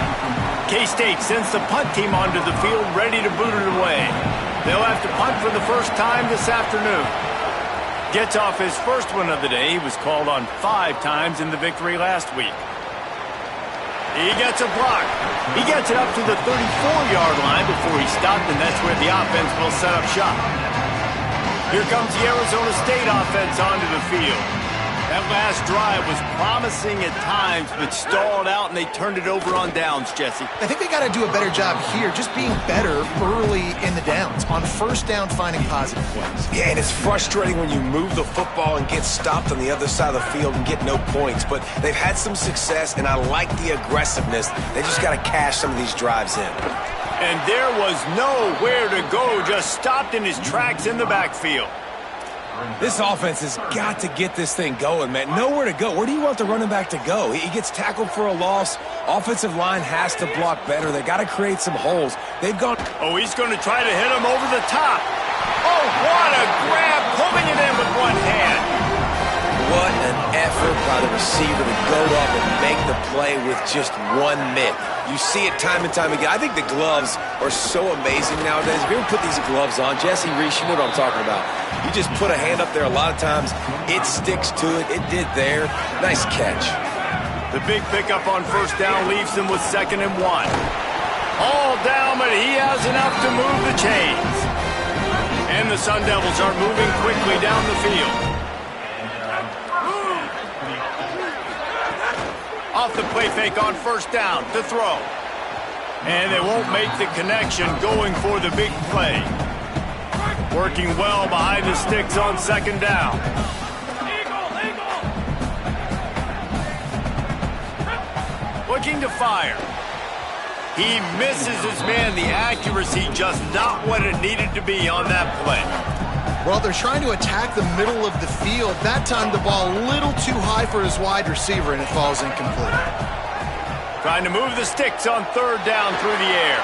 K-State sends the punt team onto the field, ready to boot it away. They'll have to punt for the first time this afternoon. Gets off his first one of the day. He was called on 5 times in the victory last week. He gets a block. He gets it up to the 34-yard line before he stopped, and that's where the offense will set up shop. Here comes the Arizona State offense onto the field. That last drive was promising at times, but stalled out, and they turned it over on downs, Jesse. I think they got to do a better job here, just being better early in the downs. On first down, finding positive plays. Yeah, and it's frustrating when you move the football and get stopped on the other side of the field and get no points. But they've had some success, and I like the aggressiveness. They just got to cash some of these drives in. And there was nowhere to go, just stopped in his tracks in the backfield. This offense has got to get this thing going, man. Nowhere to go. Where do you want the running back to go? He gets tackled for a loss. Offensive line has to block better. They got to create some holes. They've gone. Oh, he's going to try to hit him over the top. Oh, what a grab, pulling it in with one hand. What an effort by the receiver to go up and make the play with just one mitt. You see it time and time again. I think the gloves are so amazing nowadays. If you ever put these gloves on, Jesse Reese, you know what I'm talking about. You just put a hand up there a lot of times. It sticks to it. It did there. Nice catch. The big pickup on first down leaves them with 2nd and 1. All down, but he has enough to move the chains. And the Sun Devils are moving quickly down the field. Off the play fake on first down to throw. And they won't make the connection going for the big play. Working well behind the sticks on second down. Looking to fire. He misses his man. The accuracy just not what it needed to be on that play. Well, they're trying to attack the middle of the field. That time the ball a little too high for his wide receiver, and it falls incomplete. Trying to move the sticks on third down through the air.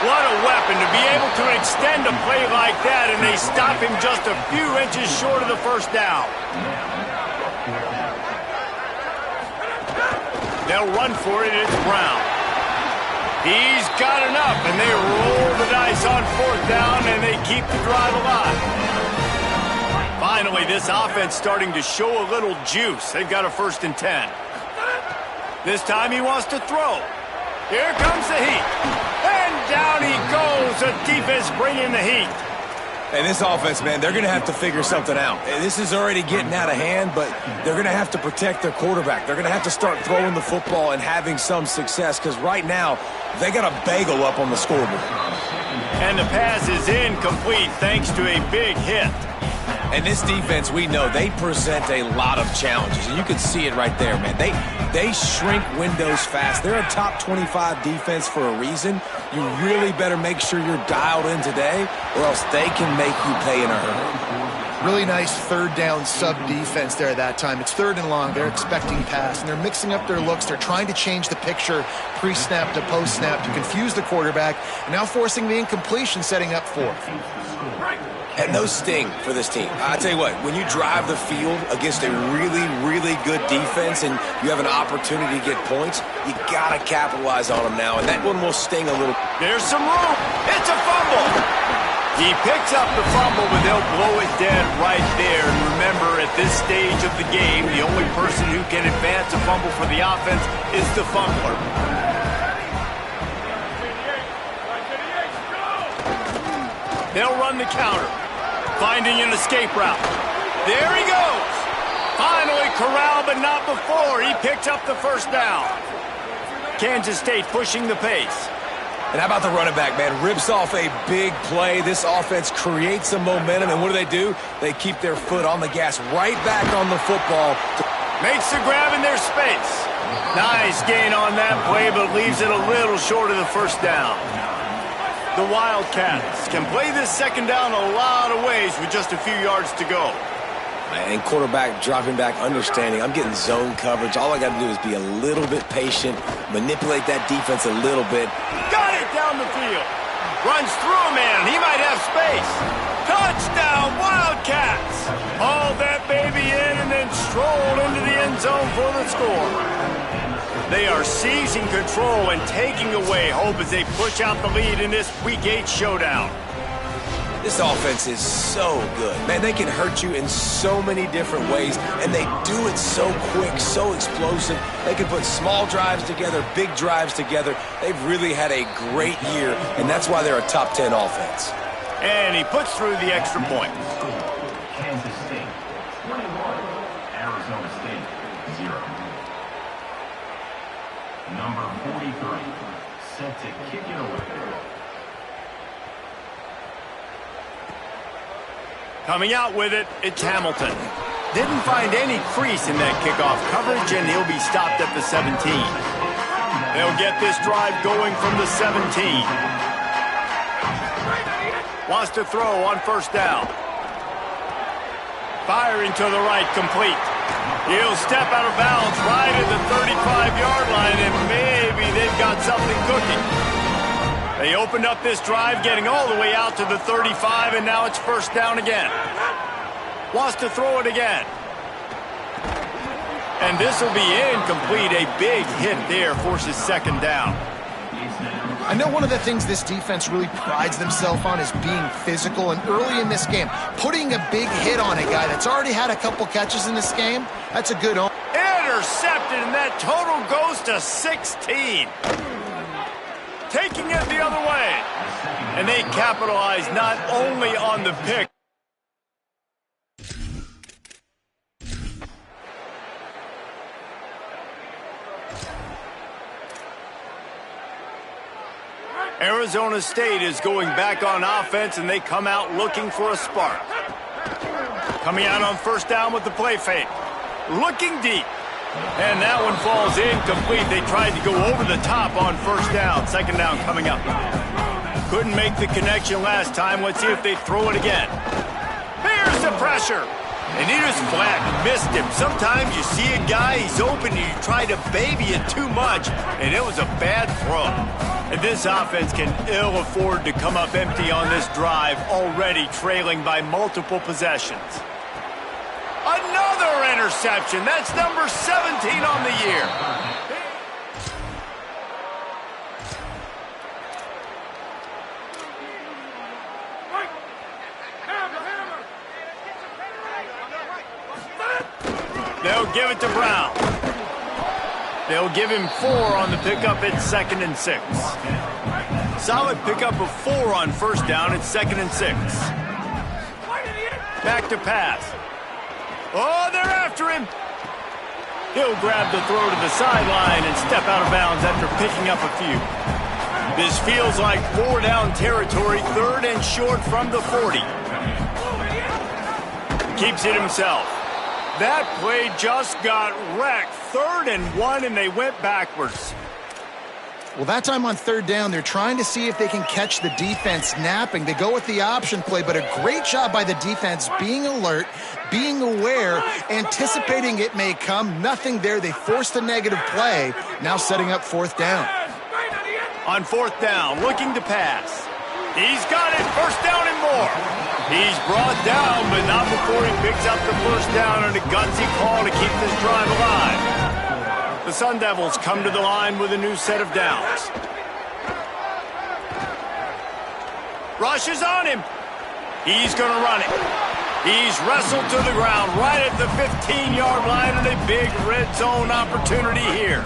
What a weapon to be able to extend a play like that, and they stop him just a few inches short of the first down. They'll run for it, it's Brown. He's got enough, and they roll the dice on fourth down, and they keep the drive alive. Finally, this offense starting to show a little juice. They've got a 1st and 10. This time he wants to throw. Here comes the heat. And down he goes. The defense bringing the heat. And this offense, man, they're going to have to figure something out. This is already getting out of hand, but they're going to have to protect their quarterback. They're going to have to start throwing the football and having some success, because right now they got a bagel up on the scoreboard. And the pass is incomplete thanks to a big hit. And this defense, we know, they present a lot of challenges. And you can see it right there, man. They shrink windows fast. They're a top 25 defense for a reason. You really better make sure you're dialed in today, or else they can make you pay in a hurry. Really nice third down sub-defense there that time. It's 3rd and long. They're expecting pass, and they're mixing up their looks. They're trying to change the picture pre-snap to post-snap to confuse the quarterback, and now forcing the incompletion, setting up 4th. And those sting for this team. I tell you what, when you drive the field against a really, really good defense and you have an opportunity to get points, you got to capitalize on them now, and that one will sting a little. There's some room. It's a fumble. He picks up the fumble, but they'll blow it dead right there. And remember, at this stage of the game, the only person who can advance a fumble for the offense is the fumbler. They'll run the counter. Finding an escape route. There he goes. Finally corralled, but not before. He picked up the 1st down. Kansas State pushing the pace. And how about the running back, man? Rips off a big play. This offense creates some momentum, and what do? They keep their foot on the gas, right back on the football. Makes the grab in their space. Nice gain on that play, but leaves it a little short of the 1st down. The Wildcats can play this 2nd down a lot of ways with just a few yards to go. And quarterback dropping back, understanding I'm getting zone coverage. All I got to do is be a little bit patient, manipulate that defense a little bit. Got it down the field. Runs through a man. He might have space. Touchdown, Wildcats. Hauled that baby in and then strolled into the end zone for the score. They are seizing control and taking away hope as they push out the lead in this Week 8 showdown. This offense is so good. Man, they can hurt you in so many different ways, and they do it so quick, so explosive. They can put small drives together, big drives together. They've really had a great year, and that's why they're a top 10 offense. And he puts through the extra point. Kansas State 21, Arizona State 0. Number 43, set to kick it away. Coming out with it, it's Hamilton. Didn't find any crease in that kickoff coverage, and he'll be stopped at the 17. They'll get this drive going from the 17. Wants to throw on 1st down. Firing to the right, complete. He'll step out of bounds right at the 35-yard line, and maybe they've got something cooking. They opened up this drive, getting all the way out to the 35, and now it's 1st down again. Wants to throw it again. And this will be incomplete. A big hit there forces 2nd down. I know one of the things this defense really prides themselves on is being physical, and early in this game, putting a big hit on a guy that's already had a couple catches in this game, that's a good one. Intercepted, and that total goes to 16. Taking it the other way. And they capitalize not only on the pick. Arizona State is going back on offense, and they come out looking for a spark. Coming out on first down with the play fake. Looking deep. And that one falls incomplete. They tried to go over the top on first down. Second down coming up. Couldn't make the connection last time. Let's see if they throw it again. Here's the pressure. And he just flat missed him. Sometimes you see a guy, he's open, and you try to baby it too much, and it was a bad throw. And this offense can ill afford to come up empty on this drive, already trailing by multiple possessions. Another interception. That's number 17 on the year. They'll give it to Brown. They'll give him 4 on the pickup at 2nd and 6. Solid pickup of 4 on first down at 2nd and 6. Back to pass. Oh, they're after him. He'll grab the throw to the sideline and step out of bounds after picking up a few. This feels like 4 down territory, 3rd and short from the 40. Keeps it himself. That play just got wrecked. 3rd and 1, and they went backwards. Well, that time on 3rd down, they're trying to see if they can catch the defense napping. They go with the option play, but a great job by the defense being alert, being aware, anticipating it may come. Nothing there. They forced a negative play, now setting up 4th down. On 4th down, looking to pass. He's got it. First down and more. He's brought down, but not before he picks up the first down on a gutsy call to keep this drive alive. The Sun Devils come to the line with a new set of downs. Rush is on him. He's going to run it. He's wrestled to the ground right at the 15-yard line, and a big red zone opportunity here.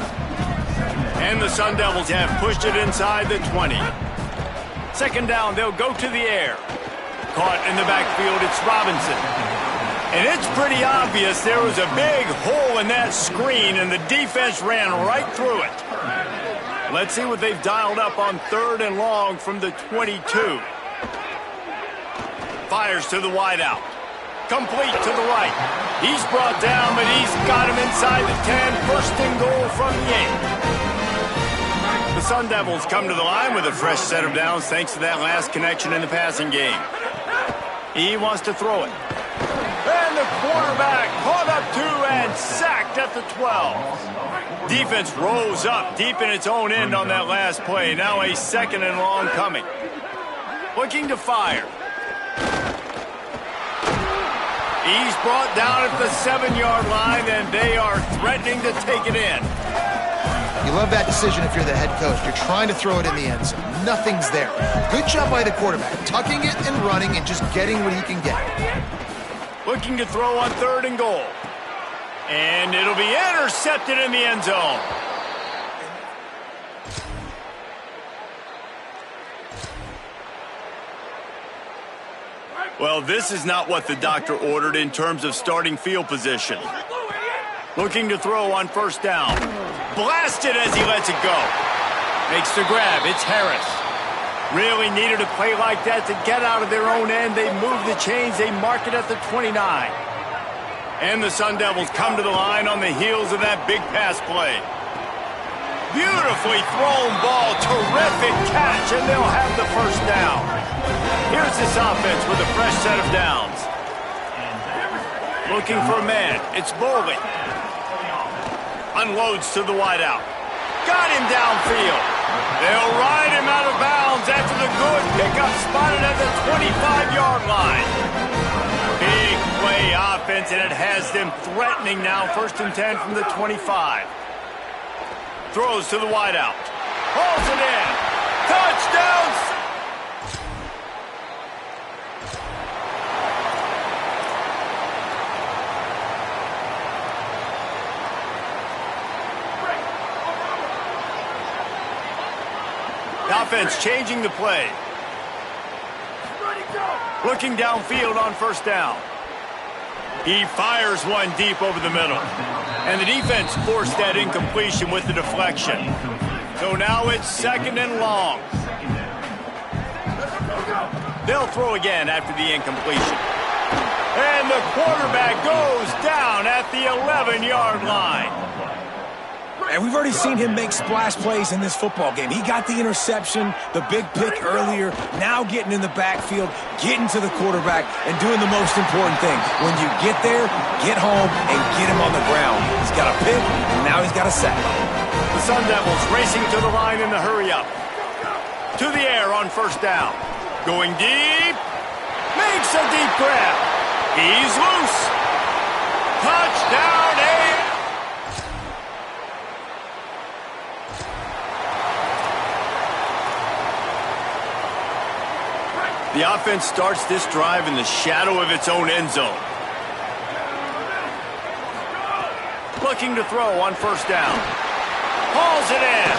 And the Sun Devils have pushed it inside the 20. 2nd down, they'll go to the air. Caught in the backfield, it's Robinson. And it's pretty obvious there was a big hole in that screen, and the defense ran right through it. Let's see what they've dialed up on 3rd and long from the 22. Fires to the wideout. Complete to the right. He's brought down, but he's got him inside the 10. 1st and goal from the 8. The Sun Devils come to the line with a fresh set of downs thanks to that last connection in the passing game. He wants to throw it. And the quarterback caught up to and sacked at the 12. Defense rose up deep in its own end on that last play. Now a 2nd and long coming. Looking to fire. He's brought down at the 7-yard line, and they are threatening to take it in. You love that decision if you're the head coach. You're trying to throw it in the end zone. Nothing's there. Good job by the quarterback, tucking it and running and just getting what he can get. Looking to throw on 3rd and goal. And it'll be intercepted in the end zone. Well, this is not what the doctor ordered in terms of starting field position. Looking to throw on 1st down. Blasted as he lets it go. Makes the grab. It's Harris. Really needed a play like that to get out of their own end. They move the chains. They mark it at the 29. And the Sun Devils come to the line on the heels of that big pass play. Beautifully thrown ball. Terrific catch, and they'll have the 1st down. Here's this offense with a fresh set of downs. Looking for a man. It's Bowling. Unloads to the wideout. Got him downfield. They'll ride him out of bounds after the good pickup spotted at the 25-yard line. Big play offense, and it has them threatening now. 1st and 10 from the 25. Throws to the wideout. Hauls it in. Touchdown! Offense changing the play. Looking downfield on 1st down. He fires one deep over the middle. And the defense forced that incompletion with the deflection. So now it's 2nd and long. They'll throw again after the incompletion. And the quarterback goes down at the 11-yard line. And we've already seen him make splash plays in this football game. He got the interception, the big pick earlier, now getting in the backfield, getting to the quarterback, and doing the most important thing. When you get there, get home, and get him on the ground. He's got a pick, and now he's got a sack. The Sun Devils racing to the line in the hurry-up. To the air on first down. Going deep. Makes a deep grab. He's loose. Touchdown, The offense starts this drive in the shadow of its own end zone. Looking to throw on first down. Hauls it in.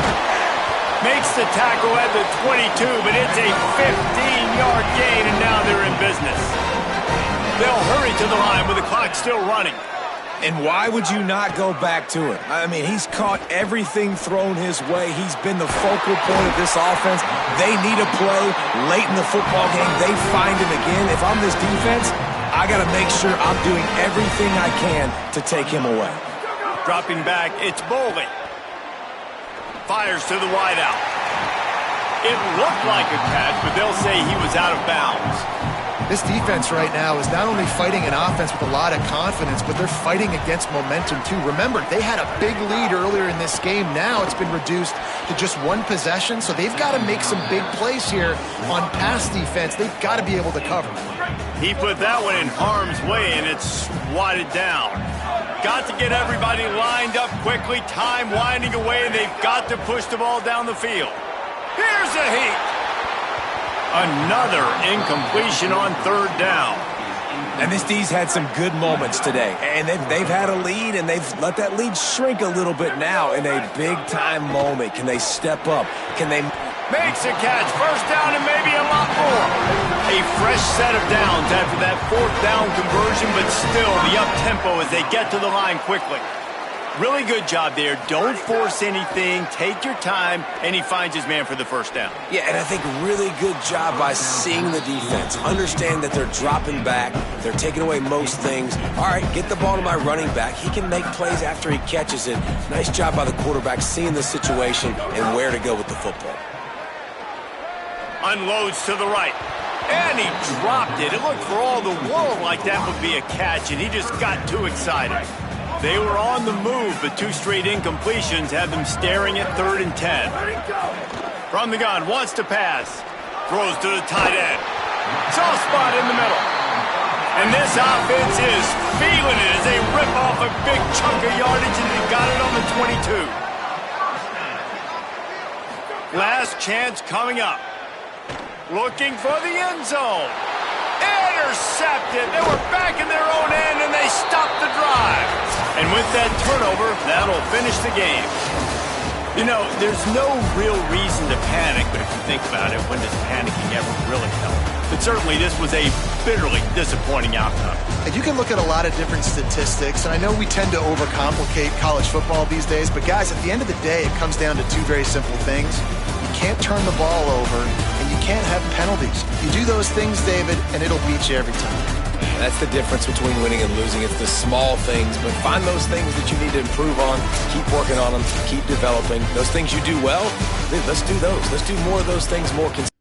Makes the tackle at the 22, but it's a 15-yard gain, and now they're in business. They'll hurry to the line with the clock still running. And why would you not go back to it? I mean, he's caught everything thrown his way. He's been the focal point of this offense. They need a play late in the football game. They find him again. If I'm this defense, I got to make sure I'm doing everything I can to take him away. Dropping back, it's Boley. Fires to the wideout. It looked like a catch, but they'll say he was out of bounds. This defense right now is not only fighting an offense with a lot of confidence, but they're fighting against momentum too. Remember, they had a big lead earlier in this game. Now it's been reduced to just one possession, so they've got to make some big plays here on pass defense. They've got to be able to cover. He put that one in harm's way, and it's swatted down. Got to get everybody lined up quickly, time winding away, and they've got to push the ball down the field. Here's a heat. Another incompletion on third down. And this D's had some good moments today. And they've had a lead, and they've let that lead shrink a little bit now in a big-time moment. Can they step up? Can they... Makes a catch. First down and maybe a lot more. A fresh set of downs after that fourth down conversion, but still the up-tempo as they get to the line quickly. Really good job there. Don't force anything. Take your time, and he finds his man for the first down. Yeah, and I think really good job by seeing the defense. Understand that they're dropping back. They're taking away most things. All right, get the ball to my running back. He can make plays after he catches it. Nice job by the quarterback seeing the situation and where to go with the football. Unloads to the right. And he dropped it. It looked for all the world like that would be a catch, and he just got too excited. They were on the move, but two straight incompletions had them staring at 3rd and 10. From the gun, wants to pass. Throws to the tight end. Soft spot in the middle. And this offense is feeling it as they rip off a big chunk of yardage, and they got it on the 22. Last chance coming up. Looking for the end zone. Intercepted. They were back in their own end, and they stopped the drive. And with that turnover, that'll finish the game. You know, there's no real reason to panic, but if you think about it, when does panicking ever really help? But certainly this was a bitterly disappointing outcome. And you can look at a lot of different statistics, and I know we tend to overcomplicate college football these days, but guys, at the end of the day, it comes down to two very simple things. You can't turn the ball over, and you can't have penalties. You do those things, David, and it'll beat you every time. That's the difference between winning and losing. It's the small things, but find those things that you need to improve on. Keep working on them. Keep developing. Those things you do well, let's do those. Let's do more of those things more consistently.